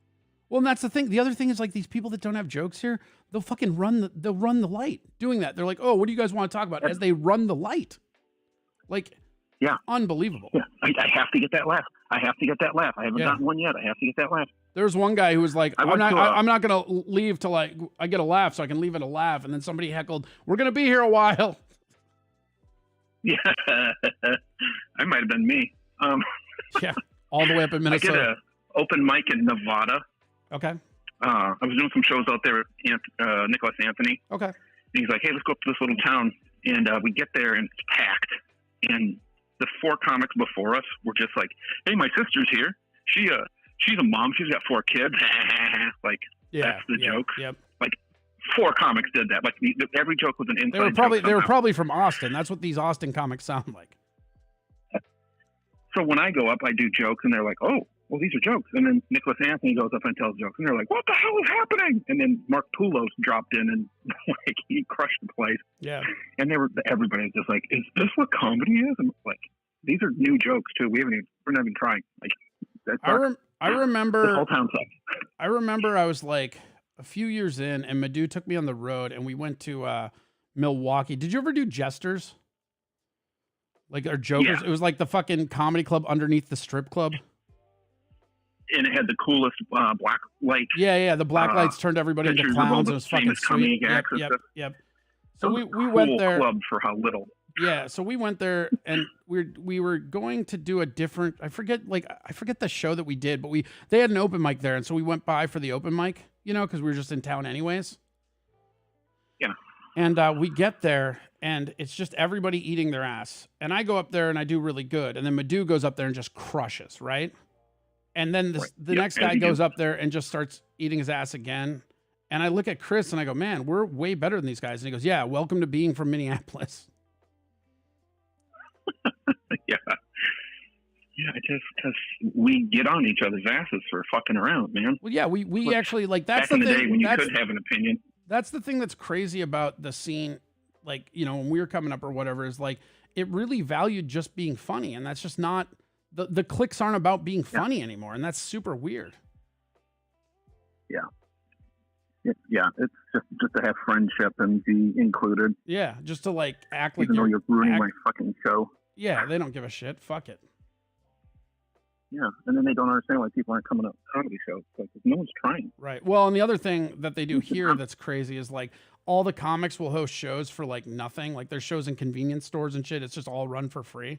Well, and that's the thing. The other thing is like these people that don't have jokes here, they'll fucking run the light doing that. They're like, oh, what do you guys want to talk about? As they run the light. Like, Yeah. unbelievable. Yeah, I have to get that laugh. I have to get that laugh. I haven't Yeah. gotten one yet. I have to get that laugh. There's one guy who was like, I I'm went not, to a- I'm not going to leave till I get a laugh so I can leave at a laugh. And then somebody heckled, we're going to be here a while. Yeah, I might have been me. Yeah. All the way up in I did Minnesota. a open mic in Nevada. Okay. I was doing some shows out there with Nicholas Anthony. Okay. And he's like, hey, let's go up to this little town. And we get there and it's packed. And the 4 comics before us were just like, hey, my sister's here. She's a mom. She's got 4 kids. Like, that's the joke. Yep. Like, 4 comics did that. Like, every joke was an inside They were probably from Austin. That's what these Austin comics sound like. So when I go up, I do jokes, and they're like, oh, well, these are jokes. And then Nicholas Anthony goes up and tells jokes, and they're like, what the hell is happening? And then Mark Poulos dropped in, and like he crushed the place. Yeah. And everybody was just like, is this what comedy is? And like, these are new jokes too. We're not even trying. Like, I remember the whole town sucks. I remember I was like a few years in, and Madhu took me on the road, and we went to Milwaukee. Did you ever do Jesters? Like, our Jokers? Yeah. It was like the fucking comedy club underneath the strip club. And it had the coolest black light. Yeah. The black lights turned everybody into clowns. It was fucking sweet. Yep. So we went there. Club for how little. Yeah. So we went there, and we were going to do a different. I forget the show that we did, but they had an open mic there, and so we went by for the open mic. You know, because we were just in town anyways. Yeah. And we get there, and it's just everybody eating their ass. And I go up there, and I do really good. And then Madhu goes up there and just crushes, right? And then the next guy goes up there and just starts eating his ass again. And I look at Chris, and I go, man, we're way better than these guys. And he goes, yeah, welcome to being from Minneapolis. Yeah, just because we get on each other's asses for fucking around, man. Well, yeah, we actually, like, that's back the in the thing. day when you could have an opinion. That's the thing that's crazy about the scene, like, you know, when we were coming up or whatever, is like, it really valued just being funny. And that's just not, the clicks aren't about being funny anymore. And that's super weird. Yeah. Yeah, it's just to have friendship and be included. Yeah, just to like act like even though you're ruining my fucking show. Yeah, they don't give a shit. Fuck it. Yeah, and then they don't understand why people aren't coming up to comedy shows. Like, no one's trying. Right. Well, and the other thing that they do here that's crazy is like all the comics will host shows for like nothing. Like there's shows in convenience stores and shit. It's just all run for free.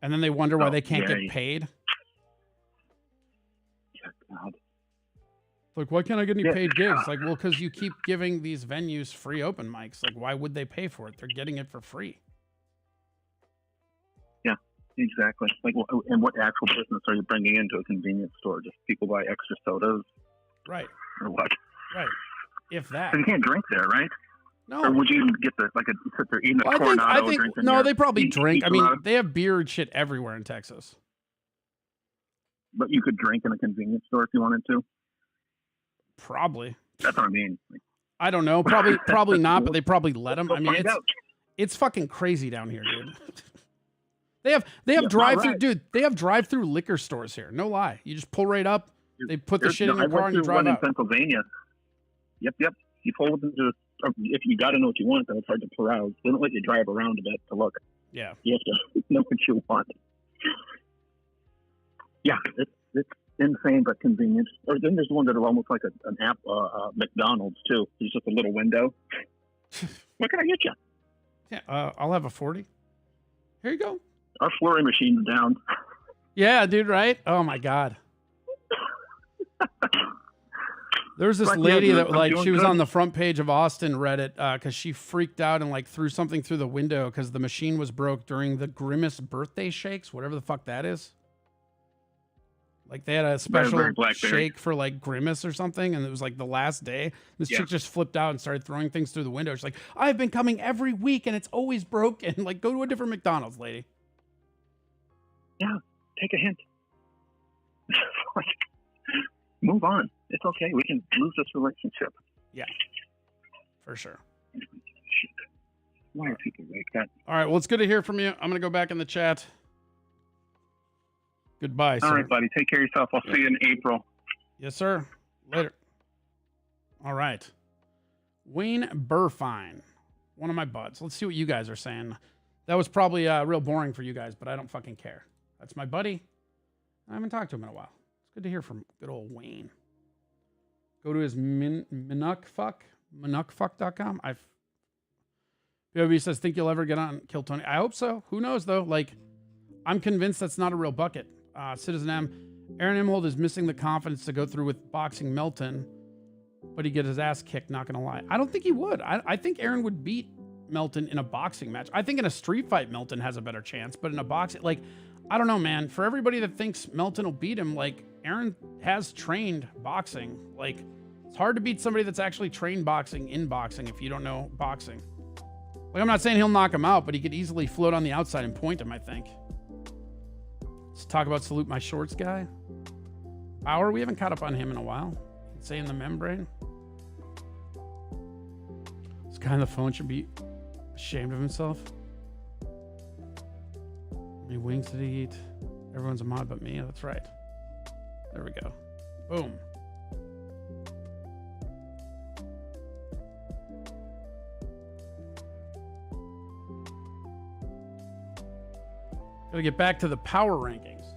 And then they wonder why they can't get paid. Yeah, God. Like, why can't I get any paid gigs? Like, well, because you keep giving these venues free open mics. Like, why would they pay for it? They're getting it for free. Yeah, exactly. Like, and what actual business are you bringing into a convenience store? Just people buy extra sodas? Right. Or what? Right. If that. So you can't drink there, right? No. Or would you get sit there eating a Coronado? I think no, they probably drink. I mean, they have beer and shit everywhere in Texas. But you could drink in a convenience store if you wanted to? Probably. That's what I mean. I don't know. Probably not, but they probably let them. I mean, it's fucking crazy down here, dude. They have drive-through, dude. They have drive-through liquor stores here. No lie. You just pull right up. They put the shit in your car and you drive out. In Pennsylvania. Yep. You pull into if you got to know what you want, then it's hard to peruse. They don't let you drive around a bit to look. Yeah. You have to know what you want. Yeah, it's insane but convenient. Or then there's one that are almost like an app, McDonald's too. There's just a little window. What can I get you? Yeah, I'll have a 40. Here you go. Our flurry machine's down. Yeah, dude, right? Oh my God. There was this lady that like she was on the front page of Austin Reddit because she freaked out and like threw something through the window because the machine was broke during the Grimace birthday shakes, whatever the fuck that is. Like they had a special shake for like Grimace or something, and it was like the last day. This chick just flipped out and started throwing things through the window. She's like, "I've been coming every week and it's always broken." Like, go to a different McDonald's, lady. Yeah, take a hint. Move on. It's okay. We can lose this relationship. Yeah, for sure. Why are people like that? All right. Well, it's good to hear from you. I'm going to go back in the chat. Goodbye, sir. All right, buddy. Take care of yourself. I'll see you in April. Yes, sir. Later. All right. Wayne Burfine, one of my buds. Let's see what you guys are saying. That was probably real boring for you guys, but I don't fucking care. That's my buddy. I haven't talked to him in a while. It's good to hear from good old Wayne. Go to his Minuckfuck.com. BOB says, think you'll ever get on Kill Tony? I hope so. Who knows, though? Like, I'm convinced that's not a real bucket. Citizen M, Aaron Imholt is missing the confidence to go through with boxing Melton, but he'd get his ass kicked, not going to lie. I don't think he would. I think Aaron would beat Melton in a boxing match. I think in a street fight, Melton has a better chance, but in a boxing, like, I don't know, man. For everybody that thinks Melton will beat him, like, Aaron has trained boxing. Like, it's hard to beat somebody that's actually trained boxing in boxing if you don't know boxing. Like, I'm not saying he'll knock him out, but he could easily float on the outside and point him, I think. Let's talk about Salute My Shorts guy. Bauer, we haven't caught up on him in a while. Say in the membrane. This guy on the phone should be ashamed of himself. How many wings did he eat? Everyone's a mod but me. That's right. There we go. Boom. Gotta get back to the power rankings.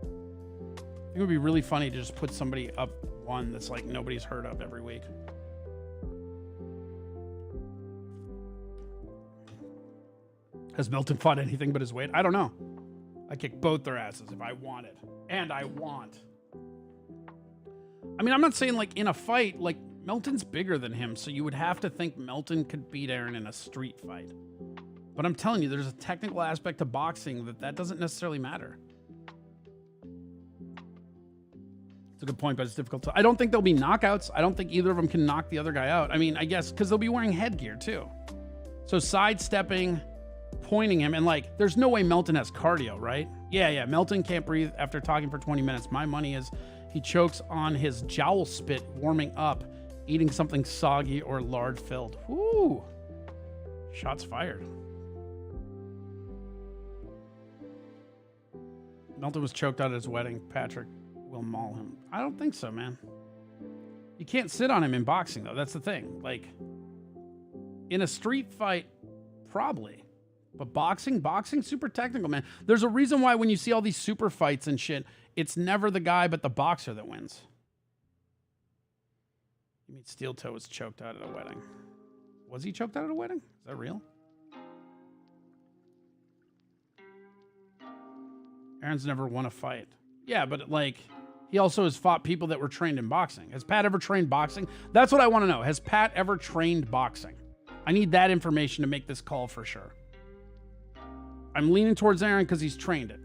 I think it would be really funny to just put somebody up one that's like nobody's heard of every week. Has Melton fought anything but his weight? I don't know. I kick both their asses if I wanted. And I want. I mean, I'm not saying like in a fight, like Melton's bigger than him, so you would have to think Melton could beat Aaron in a street fight. But I'm telling you, there's a technical aspect to boxing that doesn't necessarily matter. It's a good point, but it's difficult to... I don't think there'll be knockouts. I don't think either of them can knock the other guy out. I mean, I guess because they'll be wearing headgear too. So sidestepping, pointing him, and like, there's no way Melton has cardio, right? Yeah, Melton can't breathe after talking for 20 minutes. My money is he chokes on his jowl spit warming up, eating something soggy or lard filled. Whoo! Shots fired. Melton was choked out at his wedding. Patrick will maul him. I don't think so, man. You can't sit on him in boxing, though. That's the thing. Like, in a street fight, probably. But boxing's super technical, man. There's a reason why when you see all these super fights and shit, it's never the guy but the boxer that wins. You mean Steel Toe was choked out at a wedding? Was he choked out at a wedding? Is that real? Aaron's never won a fight. Yeah, but like, he also has fought people that were trained in boxing. Has Pat ever trained boxing? That's what I want to know. Has Pat ever trained boxing? I need that information to make this call for sure. I'm leaning towards Aaron because he's trained it.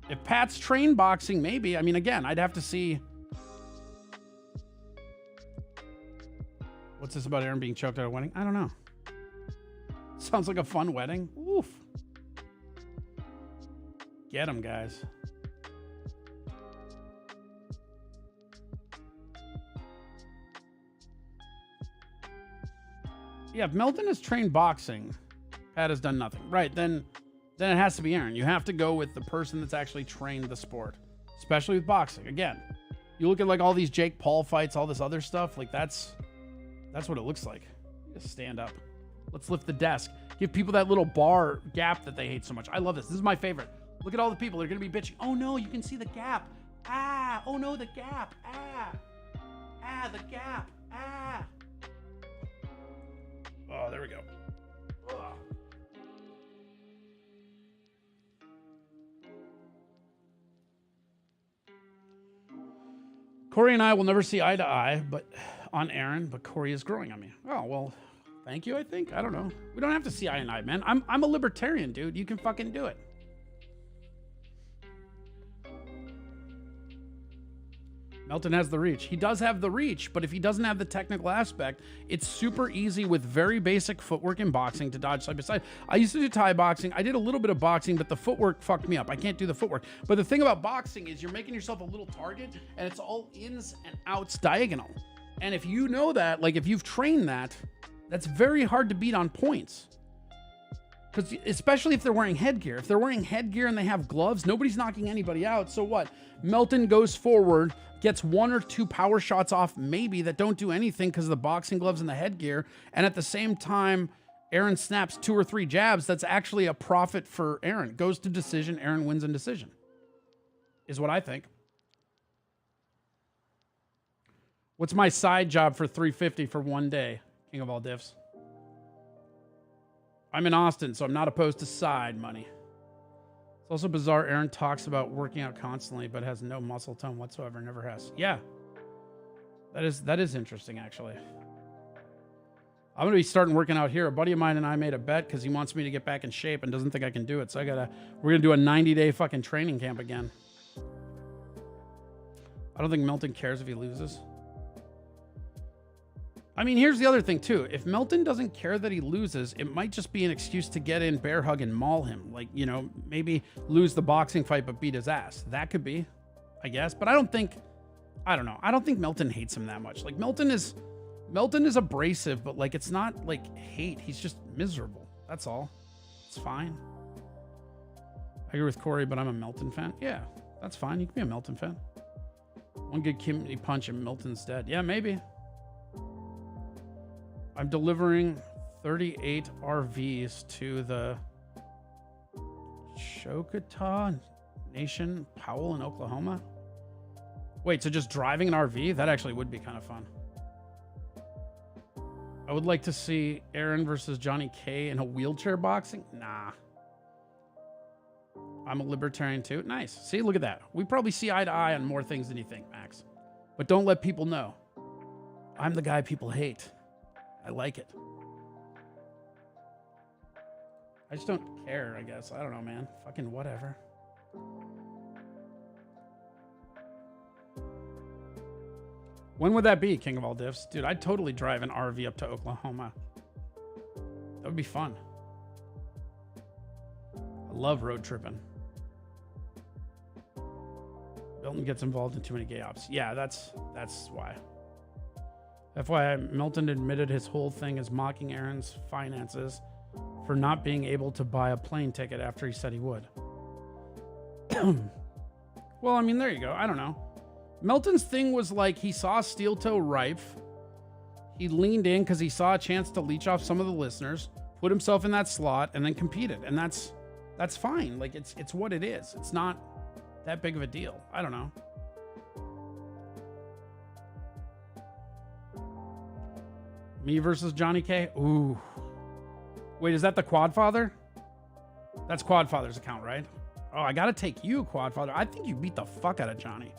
If Pat's trained boxing, maybe. I mean, again, I'd have to see. What's this about Aaron being choked at a wedding? I don't know. Sounds like a fun wedding. Oof. Get him, guys. Yeah, if Melton has trained boxing, Pat has done nothing. Right, then it has to be Aaron. You have to go with the person that's actually trained the sport, especially with boxing. Again, you look at like all these Jake Paul fights, all this other stuff, like that's what it looks like. Just stand up. Let's lift the desk. Give people that little bar gap that they hate so much. I love this. This is my favorite. Look at all the people. They're going to be bitching. Oh, no, you can see the gap. Ah. Oh, no, the gap. Ah. Ah, the gap. Ah. Oh, there we go. Ugh. Corey and I will never see eye to eye on Aaron, but Corey is growing on me. Oh, well, thank you, I think. I don't know. We don't have to see eye to eye, man. I'm a libertarian, dude. You can fucking do it. Melton has the reach. He does have the reach, but if he doesn't have the technical aspect, it's super easy with very basic footwork in boxing to dodge side by side. I used to do Thai boxing. I did a little bit of boxing, but the footwork fucked me up. I can't do the footwork. But the thing about boxing is you're making yourself a little target, and it's all ins and outs diagonal. And if you know that, like if you've trained that, that's very hard to beat on points. Because especially if they're wearing headgear. If they're wearing headgear and they have gloves, nobody's knocking anybody out. So what? Melton goes forward, gets one or two power shots off maybe that don't do anything because of the boxing gloves and the headgear. And at the same time, Aaron snaps 2 or 3 jabs. That's actually a profit for Aaron. Goes to decision. Aaron wins in decision. Is what I think. What's my side job for $350 for one day? King of all diffs. I'm in Austin, so I'm not opposed to side money. It's also bizarre. Aaron talks about working out constantly, but has no muscle tone whatsoever. Never has. Yeah. That is interesting, actually. I'm gonna be starting working out here. A buddy of mine and I made a bet because he wants me to get back in shape and doesn't think I can do it. So we're gonna do a 90-day fucking training camp again. I don't think Melton cares if he loses. I mean, here's the other thing too. If Melton doesn't care that he loses, it might just be an excuse to get in, bear hug, and maul him. Like, you know, maybe lose the boxing fight but beat his ass. That could be, I guess. But I don't think Melton hates him that much. Like, Melton is abrasive, but like, it's not like hate. He's just miserable. That's all. It's fine. I agree with Corey, but I'm a Melton fan. Yeah, that's fine. You can be a Melton fan. One good kidney punch and Milton's dead. Yeah, maybe. I'm delivering 38 RVs to the Choctaw Nation, Powell in Oklahoma. Wait, so just driving an RV? That actually would be kind of fun. I would like to see Aaron versus Johnny K in a wheelchair boxing. Nah. I'm a libertarian too. Nice. See, look at that. We probably see eye to eye on more things than you think, Max. But don't let people know. I'm the guy people hate. I like it. I just don't care, I guess. I don't know, man. Fucking whatever. When would that be, King of all diffs? Dude, I'd totally drive an RV up to Oklahoma. That would be fun. I love road tripping. Milton gets involved in too many gay ops. Yeah, that's why. FYI, Milton admitted his whole thing is mocking Aaron's finances for not being able to buy a plane ticket after he said he would. Well, I mean, there you go. I don't know. Melton's thing was like he saw Steel Toe ripe. He leaned in because he saw a chance to leech off some of the listeners, put himself in that slot, and then competed. And that's fine. Like, it's what it is. It's not that big of a deal. I don't know. Me versus Johnny K? Ooh. Wait, is that the Quadfather? That's Quadfather's account, right? Oh, I gotta take you, Quadfather. I think you beat the fuck out of Johnny.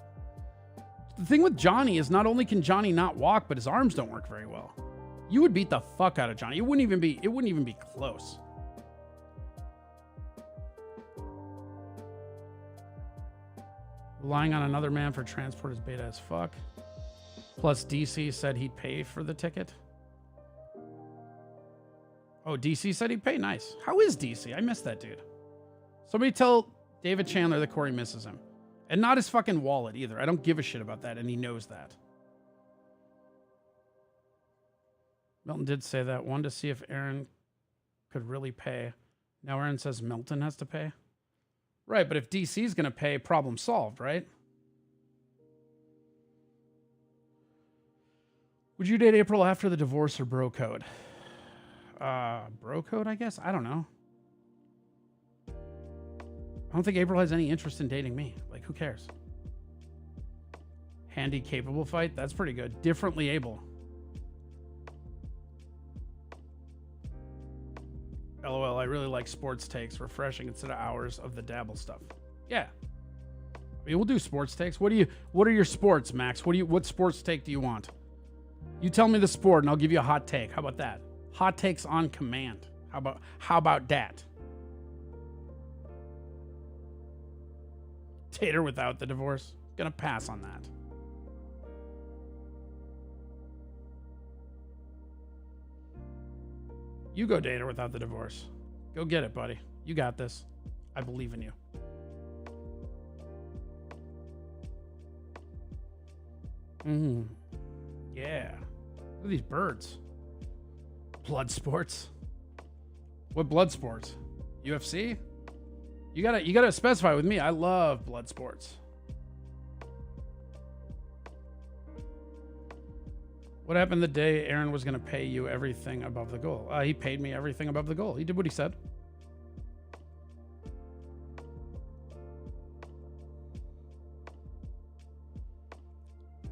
The thing with Johnny is not only can Johnny not walk, but his arms don't work very well. You would beat the fuck out of Johnny. It wouldn't even be close. Relying on another man for transport is beta as fuck. Plus DC said he'd pay for the ticket. Oh, DC said he'd pay? Nice. How is DC? I missed that dude. Somebody tell David Chandler that Corey misses him. And not his fucking wallet either. I don't give a shit about that, and he knows that. Milton did say that. Wanted to see if Aaron could really pay. Now Aaron says Milton has to pay. Right, but if DC's going to pay, problem solved, right? Would you date April after the divorce or bro code? Bro code, I guess? I don't know. I don't think April has any interest in dating me. Like, who cares? Handy, capable fight? That's pretty good. Differently able. LOL, I really like sports takes. Refreshing instead of hours of the dabble stuff. Yeah. I mean, we'll do sports takes. What are your sports, Max? What sports take do you want? You tell me the sport and I'll give you a hot take. How about that? Hot takes on command. How about that? Tater without the divorce. Gonna pass on that. You go date her without the divorce. Go get it, buddy. You got this. I believe in you. Yeah. Look at these birds. Blood sports. What blood sports? UFC? You gotta specify with me. I love blood sports. What happened the day Aaron was gonna pay you everything above the goal? He paid me everything above the goal. He did what he said.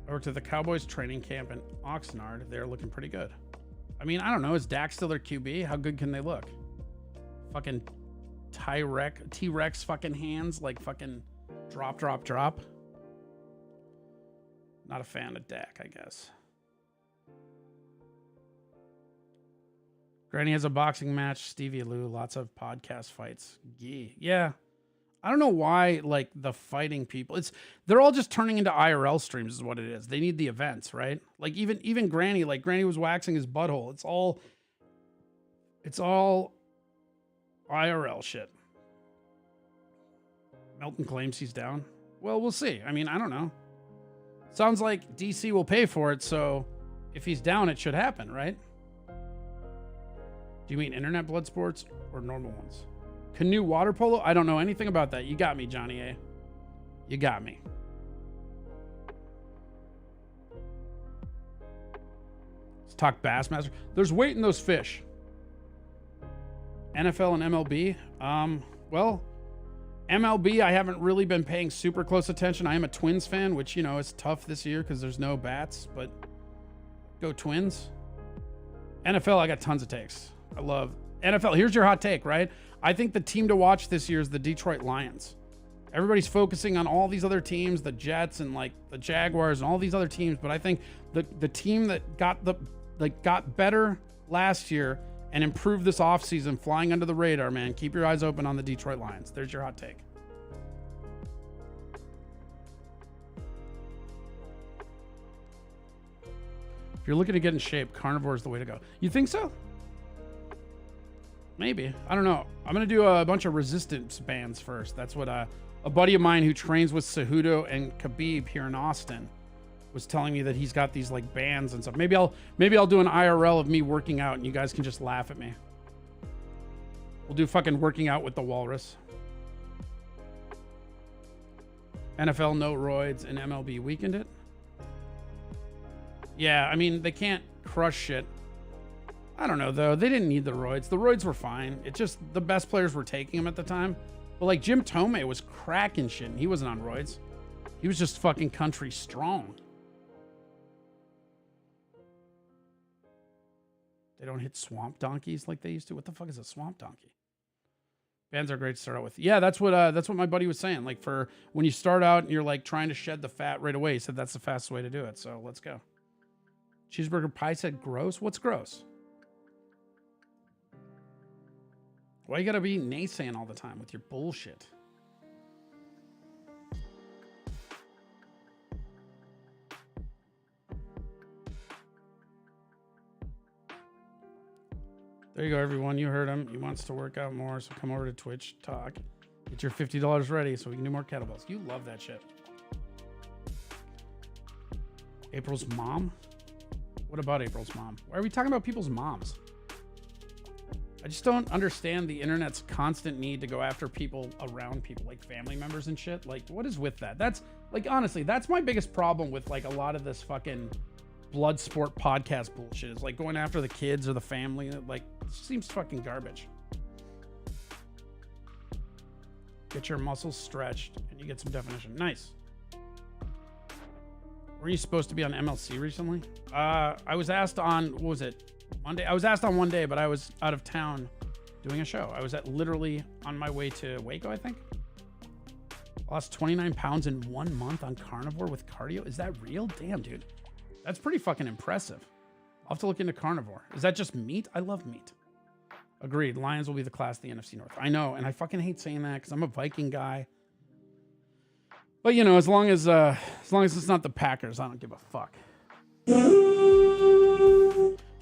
I worked at the Cowboys training camp in Oxnard. They're looking pretty good. I mean, I don't know. Is Dak still their QB? How good can they look? Fucking T-Rex fucking hands, like fucking drop, drop, drop. Not a fan of Dak, I guess. Granny has a boxing match. Stevie Lou, lots of podcast fights. Yeah. I don't know why, like, the fighting people, they're all just turning into IRL streams is what it is. They need the events, right? Like, even Granny, like, Granny was waxing his butthole. It's all IRL shit. Melton claims he's down. Well, we'll see. I mean, I don't know. Sounds like DC will pay for it, so if he's down, it should happen, right? Do you mean internet blood sports or normal ones? Canoe water polo? I don't know anything about that. You got me, Johnny A. You got me. Let's talk Bassmaster. There's weight in those fish. NFL and MLB? Well, MLB, I haven't really been paying super close attention. I am a Twins fan, which, is tough this year because there's no bats, but go Twins. NFL, I got tons of takes. I love NFL. Here's your hot take, right? I think the team to watch this year is the Detroit Lions. Everybody's focusing on all these other teams, the Jets and like the Jaguars and all these other teams, but I think the team that got better last year and improved this offseason, flying under the radar, man. Keep your eyes open on the Detroit Lions. There's your hot take. If you're looking to get in shape, carnivore is the way to go. You think so? Maybe. I don't know. I'm going to do a bunch of resistance bands first. That's what a buddy of mine who trains with Cejudo and Khabib here in Austin was telling me, that he's got these like bands and stuff. Maybe I'll do an IRL of me working out and you guys can just laugh at me. We'll do fucking working out with the walrus. NFL no roids and MLB weakened it. Yeah, I mean, they can't crush shit. I don't know, though. They didn't need the roids. The roids were fine. It's just the best players were taking them at the time. But, like, Jim Tomei was cracking shit, and he wasn't on roids. He was just fucking country strong. They don't hit swamp donkeys like they used to. What the fuck is a swamp donkey? Bands are great to start out with. Yeah, that's what my buddy was saying. Like, for when you start out and you're, like, trying to shed the fat right away, he said that's the fastest way to do it. So, let's go. Cheeseburger Pie said gross? What's gross? Why you gotta be naysaying all the time with your bullshit? There you go, everyone. You heard him. He wants to work out more, so come over to Twitch, talk. Get your $50 ready so we can do more kettlebells. You love that shit. April's mom? What about April's mom? Why are we talking about people's moms? I just don't understand the internet's constant need to go after people around people, like family members and shit. Like, what is with that? That's, like, honestly, that's my biggest problem with, like, a lot of this fucking blood sport podcast bullshit. Is, like, going after the kids or the family. Like, it seems fucking garbage. Get your muscles stretched and you get some definition. Nice. Were you supposed to be on MLC recently? I was asked on, what was it? Monday. I was asked on one day, but I was out of town doing a show. I was literally on my way to Waco, I think. Lost 29 pounds in 1 month on carnivore with cardio. Is that real? Damn, dude. That's pretty fucking impressive. I'll have to look into carnivore. Is that just meat? I love meat. Agreed. Lions will be the class of the NFC North. I know, and I fucking hate saying that because I'm a Viking guy. But, you know, as long as it's not the Packers, I don't give a fuck. Did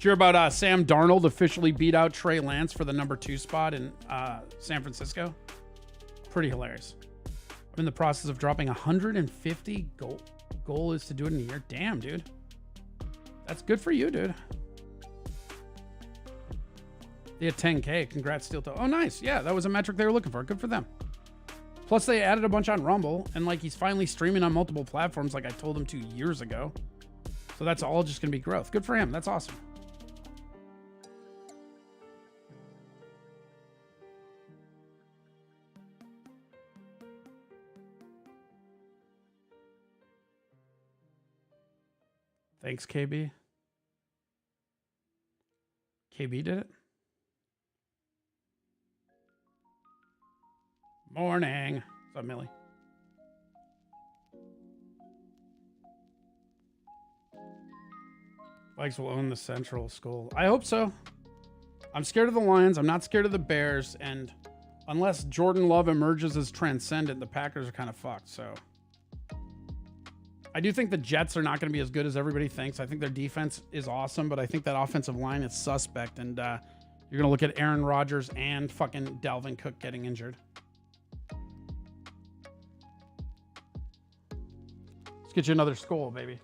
you hear about Sam Darnold officially beat out Trey Lance for the number 2 spot in San Francisco? Pretty hilarious. I'm in the process of dropping 150. Goal is to do it in a year. Damn, dude. That's good for you, dude. They had 10K. Congrats, Steel Toe. Oh, nice. Yeah, that was a metric they were looking for. Good for them. Plus, they added a bunch on Rumble, and like he's finally streaming on multiple platforms like I told him 2 years ago. So that's all just going to be growth. Good for him. That's awesome. Thanks, KB. KB did it? Morning. What's up, Millie? Vikes will own the Central School. I hope so. I'm scared of the Lions. I'm not scared of the Bears. And unless Jordan Love emerges as transcendent, the Packers are kind of fucked. So I do think the Jets are not going to be as good as everybody thinks. I think their defense is awesome, but I think that offensive line is suspect. And you're going to look at Aaron Rodgers and fucking Dalvin Cook getting injured. Let's get you another skull, baby.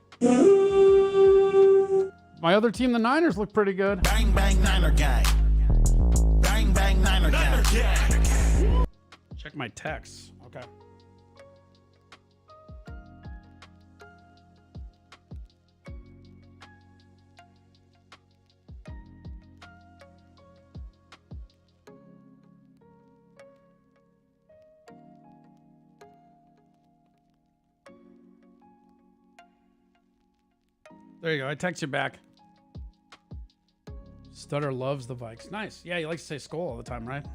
My other team, the Niners, look pretty good. Bang, bang, Niner gang. Bang, bang, Niner gang. Check my texts. Okay. There you go. I text you back. Stutter loves the Vikes. Nice. Yeah, he likes to say skull all the time, right?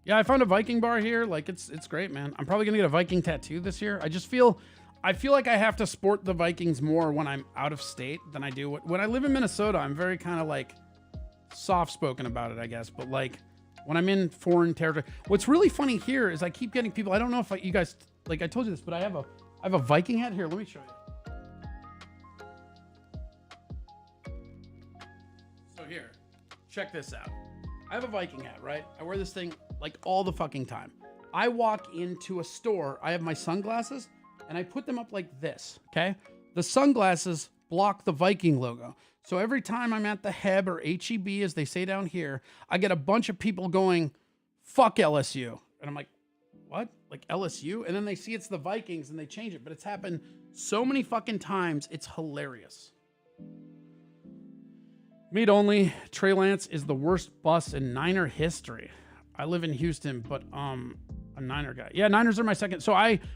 Yeah, I found a Viking bar here. Like, it's great, man. I'm probably gonna get a Viking tattoo this year. I feel like I have to sport the Vikings more when I'm out of state than I do when I live in Minnesota. I'm very kind of like soft-spoken about it, I guess. But like when I'm in foreign territory, what's really funny here is I keep getting people. I don't know if you guys, like I told you this, but I have a Viking hat here. Let me show you. Here, check this out. I have a Viking hat, right? I wear this thing like all the fucking time. I walk into a store, I have my sunglasses, and I put them up like this, okay? The sunglasses block the Viking logo. So every time I'm at the Heb or HEB, as they say down here, I get a bunch of people going, fuck LSU. And I'm like, what? Like LSU? And then they see it's the Vikings and they change it. But it's happened so many fucking times, it's hilarious. Meat only. Trey Lance is the worst bust in Niner history. I live in Houston, but a Niner guy. Yeah, Niners are my second. So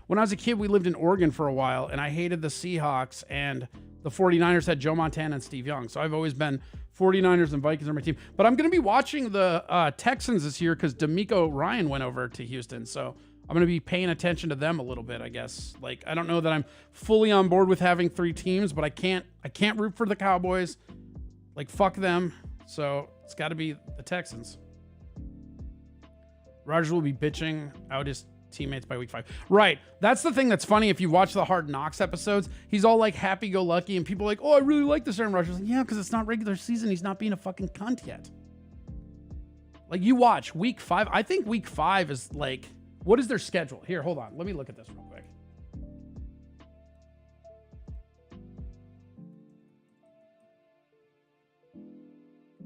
when I was a kid, we lived in Oregon for a while, and I hated the Seahawks, and the 49ers had Joe Montana and Steve Young. So I've always been 49ers and Vikings are my team. But I'm going to be watching the Texans this year because D'Amico Ryan went over to Houston. So I'm going to be paying attention to them a little bit, I guess. Like, I don't know that I'm fully on board with having 3 teams, but I can't root for the Cowboys. Like, fuck them. So it's got to be the Texans. Rodgers will be bitching out his teammates by week 5. Right. That's the thing that's funny. If you watch the Hard Knocks episodes, he's all like happy-go-lucky, and people are like, oh, I really like this Aaron Rodgers. Like, yeah, because it's not regular season. He's not being a fucking cunt yet. Like, you watch week 5. I think week 5 is like, what is their schedule? Here, hold on. Let me look at this real quick.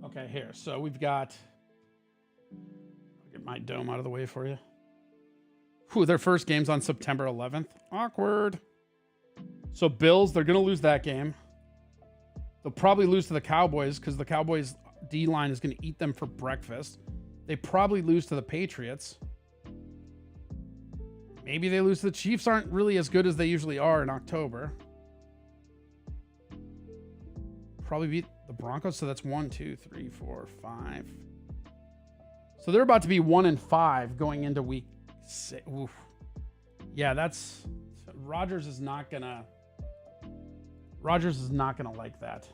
Okay, here. So we've got, I'll get my dome out of the way for you. Whew, their first game's on September 11th. Awkward. So Bills, they're going to lose that game. They'll probably lose to the Cowboys because the Cowboys D-line is going to eat them for breakfast. They probably lose to the Patriots. Maybe they lose to the Chiefs. Aren't really as good as they usually are in October. Probably beat the Broncos. So that's 1, 2, 3, 4, 5. So they're about to be 1-5 going into week 6. Oof. Yeah, that's Rodgers is not gonna like that.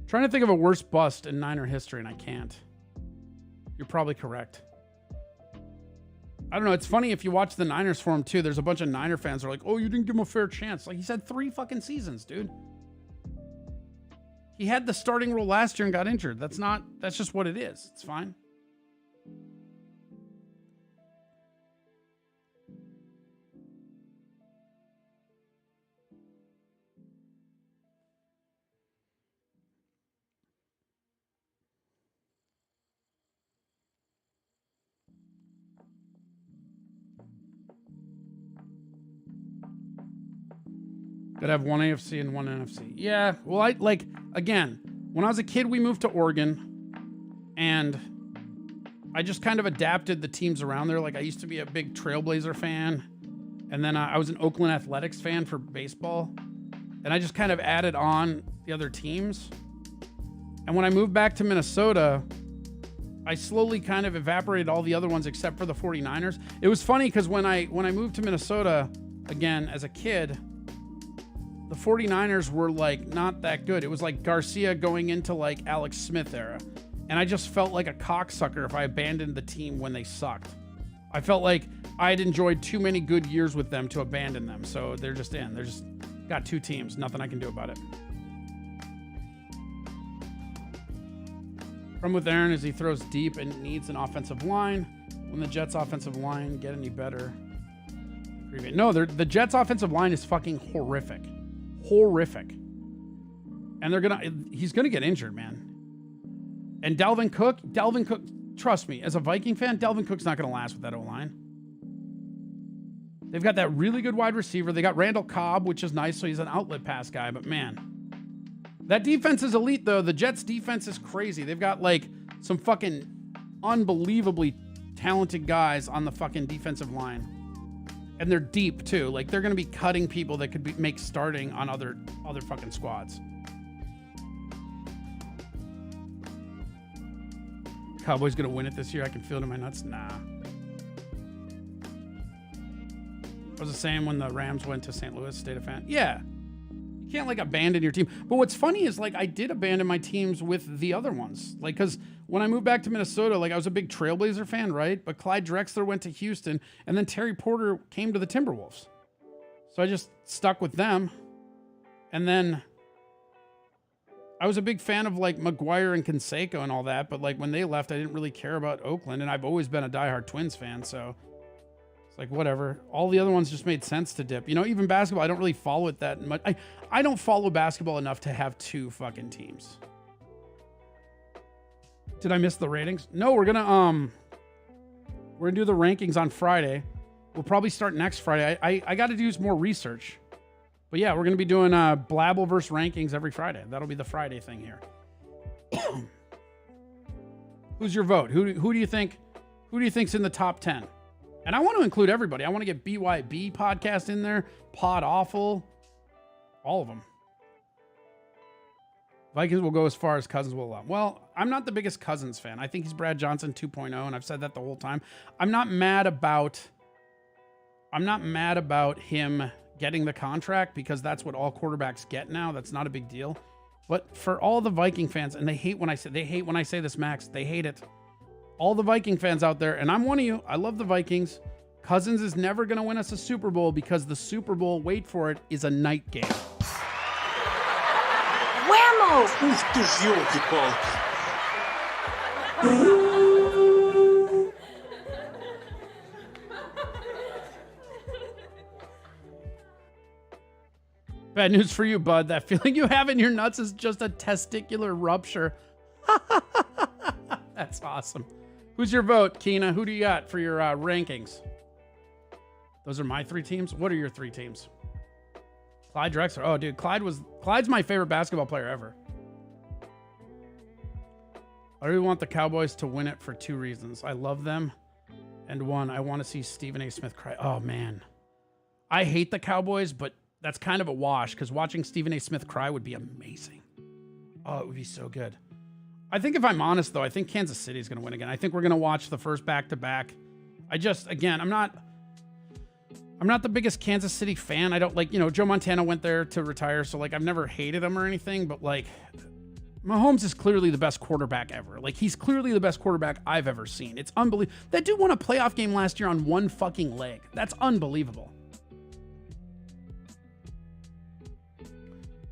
Trying to think of a worse bust in Niner history, and I can't. You're probably correct. I don't know. It's funny if you watch the Niners forum too. There's a bunch of Niner fans who are like, "Oh, you didn't give him a fair chance." Like, he's had 3 fucking seasons, dude. He had the starting role last year and got injured. That's just what it is. It's fine. Gotta have one AFC and one NFC. Yeah, well, again, when I was a kid, we moved to Oregon, and I just kind of adapted the teams around there. Like, I used to be a big Trailblazer fan, and then I was an Oakland Athletics fan for baseball, and I just kind of added on the other teams. And when I moved back to Minnesota, I slowly kind of evaporated all the other ones except for the 49ers. It was funny because when I moved to Minnesota again as a kid, the 49ers were like not that good. It was like Garcia going into like Alex Smith era. And I just felt like a cocksucker if I abandoned the team when they sucked. I felt like I had enjoyed too many good years with them to abandon them. So they're just in. They're just got 2 teams. Nothing I can do about it. Problem with Aaron is he throws deep and needs an offensive line. When the Jets' offensive line get any better? No, the Jets' offensive line is fucking horrific. Horrific. And he's gonna get injured, man. And Dalvin Cook, trust me, as a Viking fan, Dalvin Cook's not gonna last with that O-line. They've got that really good wide receiver. They got Randall Cobb, which is nice, so he's an outlet pass guy, but man. That defense is elite, though. The Jets' defense is crazy. They've got, like, some fucking unbelievably talented guys on the fucking defensive line. And they're deep, too. Like, they're going to be cutting people that could make starting on other fucking squads. Cowboys going to win it this year? I can feel it in my nuts. Nah. I was the same when the Rams went to St. Louis, State of Fan. Yeah. You can't like abandon your team. But what's funny is like I did abandon my teams with the other ones. Like, because when I moved back to Minnesota, like I was a big Trailblazer fan, right? But Clyde Drexler went to Houston, and then Terry Porter came to the Timberwolves. So I just stuck with them. And then I was a big fan of like McGuire and Canseco and all that. But like when they left, I didn't really care about Oakland. And I've always been a diehard Twins fan. So it's like, whatever. All the other ones just made sense to dip. You know, even basketball, I don't really follow it that much. I don't follow basketball enough to have 2 fucking teams. Did I miss the ratings? No, we're gonna do the rankings on Friday. We'll probably start next Friday. I got to do some more research. But yeah, we're gonna be doing Blabbleverse rankings every Friday. That'll be the Friday thing here. Who's your vote? Who do you think's in the top 10? And I want to include everybody. I want to get BYB podcast in there, Pod Awful, all of them. Vikings will go as far as Cousins will allow. Well, I'm not the biggest Cousins fan. I think he's Brad Johnson 2.0, and I've said that the whole time. I'm not mad about him getting the contract because that's what all quarterbacks get now. That's not a big deal. But for all the Viking fans, and they hate when I say this, Max, they hate it. All the Viking fans out there, and I'm one of you. I love the Vikings. Cousins is never going to win us a Super Bowl because the Super Bowl, wait for it, is a night game. Whammo! Ух ты ж, ёлки-палки. Bad news for you, bud. That feeling you have in your nuts is just a testicular rupture. That's awesome. Who's your vote, Keena? Who do you got for your rankings? Those are my 3 teams. What are your 3 teams? Clyde Drexler. Oh, dude, Clyde's my favorite basketball player ever. I really want the Cowboys to win it for 2 reasons. I love them, and 1, I want to see Stephen A. Smith cry. Oh man, I hate the Cowboys, but that's kind of a wash because watching Stephen A. Smith cry would be amazing. Oh, it would be so good. I think if I'm honest, though, I think Kansas City is going to win again. I think we're going to watch the first back-to-back. I'm not the biggest Kansas City fan. I don't like, Joe Montana went there to retire, so like I've never hated him or anything, but like Mahomes is clearly the best quarterback ever. Like he's clearly the best quarterback I've ever seen. It's unbelievable. That dude won a playoff game last year on 1 fucking leg. That's unbelievable.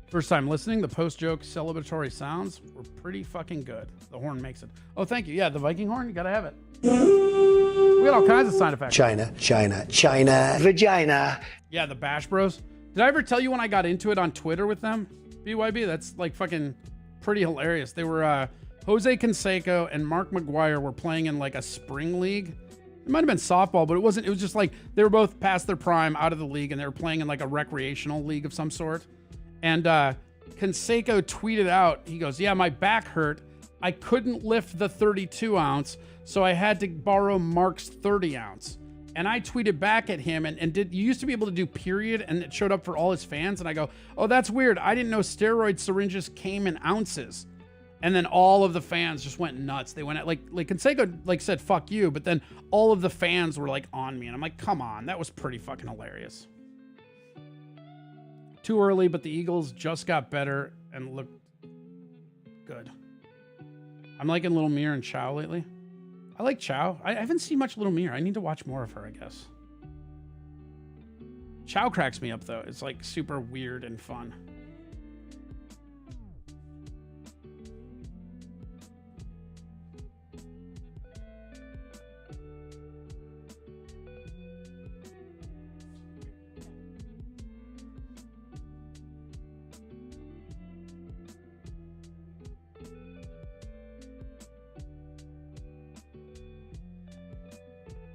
First time listening, the post-joke celebratory sounds were pretty fucking good. The horn makes it. Oh, thank you. Yeah, the Viking horn, you gotta have it. We got all kinds of sound effects. China, vagina. Yeah, the Bash Bros. Did I ever tell you when I got into it on Twitter with them? BYB, that's like fucking pretty hilarious. They were, Jose Canseco and Mark McGuire were playing in like a spring league. It might have been softball, but it wasn't. It was just like they were both past their prime, out of the league, and they were playing in like a recreational league of some sort. And Canseco tweeted out, he goes, yeah, my back hurt. I couldn't lift the 32 ounce, so I had to borrow Mark's 30 ounce. And I tweeted back at him and you used to be able to do period, and it showed up for all his fans. And I go, oh, that's weird. I didn't know steroid syringes came in ounces. And then all of the fans just went nuts. They went at like Canseco like said fuck you, but then all of the fans were like on me, and I'm like, come on, that was pretty fucking hilarious. Too early, but the Eagles just got better and looked good. I'm liking Little Mir and Chow lately. I like Chow. I haven't seen much Little Mir. I need to watch more of her, I guess. Chow cracks me up though. It's like super weird and fun.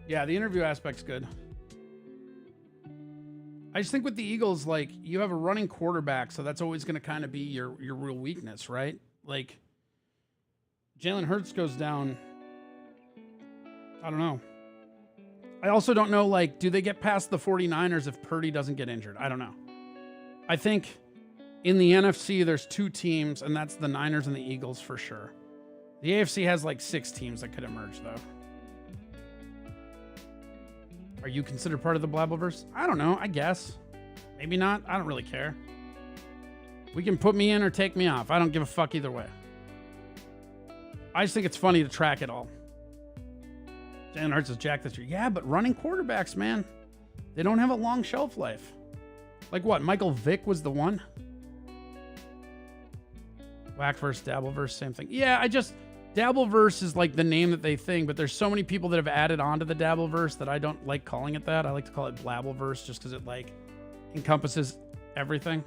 Yeah, the interview aspect's good. I just think with the Eagles, like, you have a running quarterback, so that's always going to kind of be your real weakness, right? Like, Jalen Hurts goes down. I don't know. I also don't know, like, do they get past the 49ers if Purdy doesn't get injured? I don't know. I think in the NFC, there's two teams, and that's the Niners and the Eagles for sure. The AFC has, like, 6 teams that could emerge, though. Are you considered part of the Blabbleverse? I don't know. I guess. Maybe not. I don't really care. We can put me in or take me off. I don't give a fuck either way. I just think it's funny to track it all. Jalen Hurts is jacked this year. Yeah, but running quarterbacks, man, they don't have a long shelf life. Like what? Michael Vick was the one? Whackverse, Dabbleverse, same thing. Yeah, Dabbleverse is like the name that they think, but there's so many people that have added on to the Dabbleverse that I don't like calling it that. I like to call it Blabbleverse just because it like encompasses everything.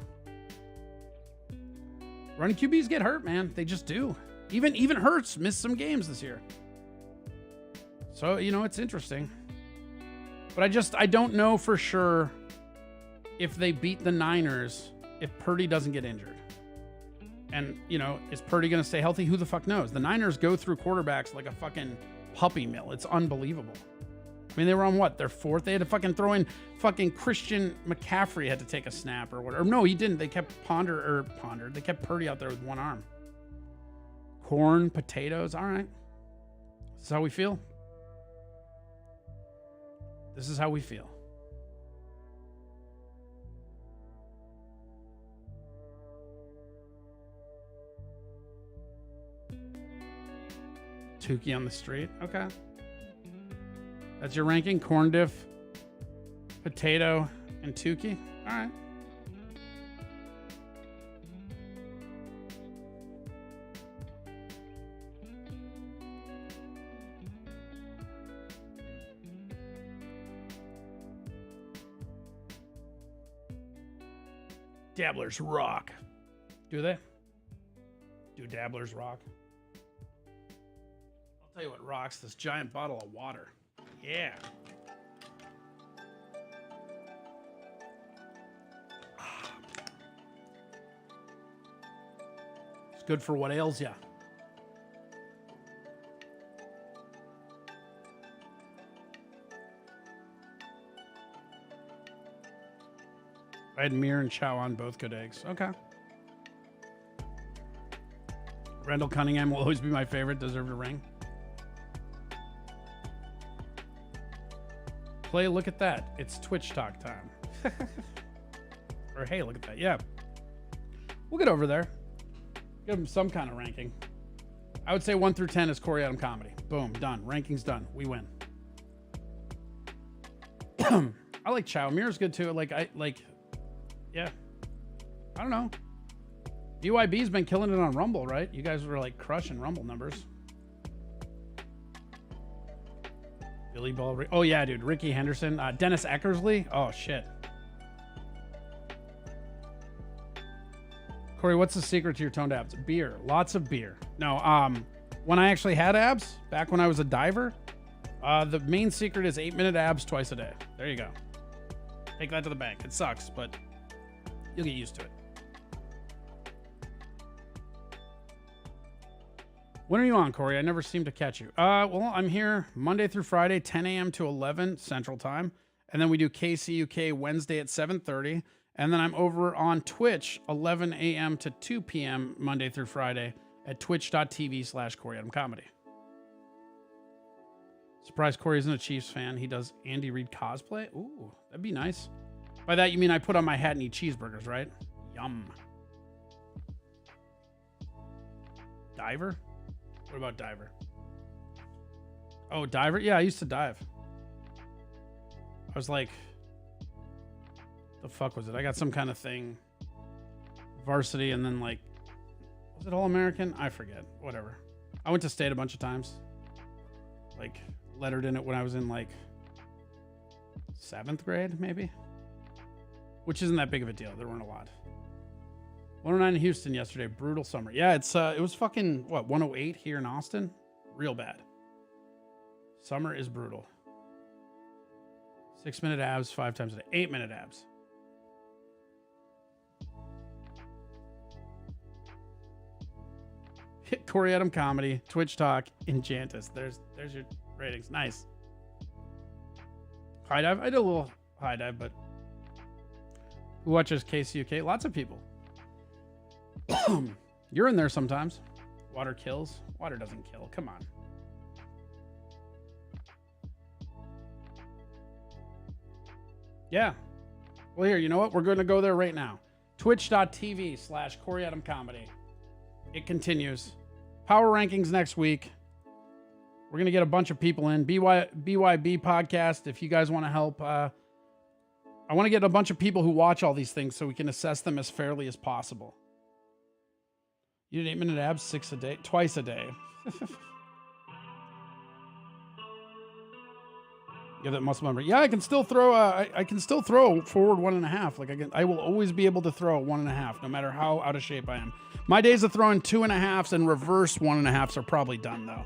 Running QBs get hurt, man. They just do. Even Hurts missed some games this year. So, you know, it's interesting. But I don't know for sure if they beat the Niners if Purdy doesnn get injured. And, you know, is Purdy going to stay healthy? Who the fuck knows? The Niners go through quarterbacks like a fucking puppy mill. It's unbelievable. I mean, they were on what? Their 4th? They had to fucking throw in fucking Christian McCaffrey had to take a snap or whatever. No, he didn't. They kept They kept Purdy out there with one arm. Corn, potatoes. All right. This is how we feel. This is how we feel. Tukey on the street. Okay. That's your ranking? Corn diff, potato, and Tukey? All right. Dabblers rock. Do they? Do dabblers rock? I'll tell you what rocks, this giant bottle of water. Yeah. It's good for what ails ya. I had Mir and Chow on, both good eggs. Okay. Randall Cunningham will always be my favorite. Deserved a ring. Play, look at that. It's Twitch talk time. Or hey, look at that. Yeah. We'll get over there. Give him some kind of ranking. I would say 1 through 10 is Corey Adam comedy. Boom, done. Ranking's done. We win. I like Chow. Mir's good too. Yeah. I don't know. BYB's been killing it on Rumble, right? You guys were like crushing Rumble numbers. Billy Ball. Oh, yeah, dude. Ricky Henderson. Dennis Eckersley. Oh, shit. Corey, what's the secret to your toned abs? Beer. Lots of beer. No, when I actually had abs, back when I was a diver, the main secret is 8-minute abs twice a day. There you go. Take that to the bank. It sucks, but you'll get used to it. When are you on, Corey? I never seem to catch you. Well, I'm here Monday through Friday, 10 a.m. to 11 Central Time. And then we do KCUK Wednesday at 7:30. And then I'm over on Twitch, 11 a.m. to 2 p.m. Monday through Friday. at twitch.tv/CoreyAdamComedy. Surprised Corey isn't a Chiefs fan. He does Andy Reid cosplay. Ooh, that'd be nice. By that, you mean I put on my hat and eat cheeseburgers, right? Yum. Diver? What about Diver? Oh, Diver? Yeah, I used to dive. I was like, the fuck was it? I got some kind of thing. Varsity and then like, was it All-American? I forget. Whatever. I went to state a bunch of times. Like, lettered in it when I was in like 7th grade, maybe. Which isn't that big of a deal. There weren't a lot. 109 in Houston yesterday. Brutal summer. Yeah, it was fucking, 108 here in Austin? Real bad. Summer is brutal. 6-minute abs, 5 times a day. 8-minute abs. Hit Corey Adam Comedy, Twitch Talk, Enchantus. There's your ratings. Nice. High dive. I did a little high dive, but who watches KCUK? Lots of people. You're in there sometimes. Water kills. Water doesn't kill. Come on. Yeah. Well, here, you know what? We're going to go there right now. Twitch.tv/Corey Adam Comedy. It continues. Power rankings next week. We're going to get a bunch of people in. BYB podcast, if you guys want to help. I want to get a bunch of people who watch all these things so we can assess them as fairly as possible. You did 8-minute abs, twice a day. Yeah, that muscle memory. Yeah, I can still throw. I can still throw forward 1.5. Like I will always be able to throw 1.5, no matter how out of shape I am. My days of throwing 2.5s and reverse 1.5s are probably done though.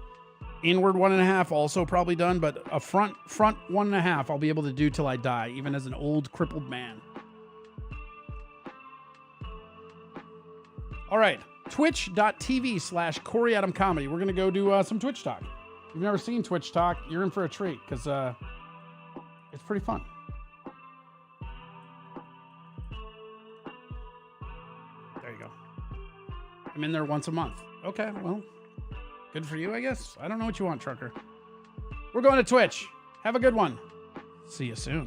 Inward 1.5 also probably done, but a front 1.5 I'll be able to do till I die, even as an old crippled man. All right, Twitch.tv/Corey Adam Comedy. We're gonna go do some Twitch Talk. If you've never seen Twitch Talk, you're in for a treat because it's pretty fun. There you go. I'm in there once a month. Okay, well, good for you, I guess. I don't know what you want, trucker. We're going to Twitch. Have a good one. See you soon.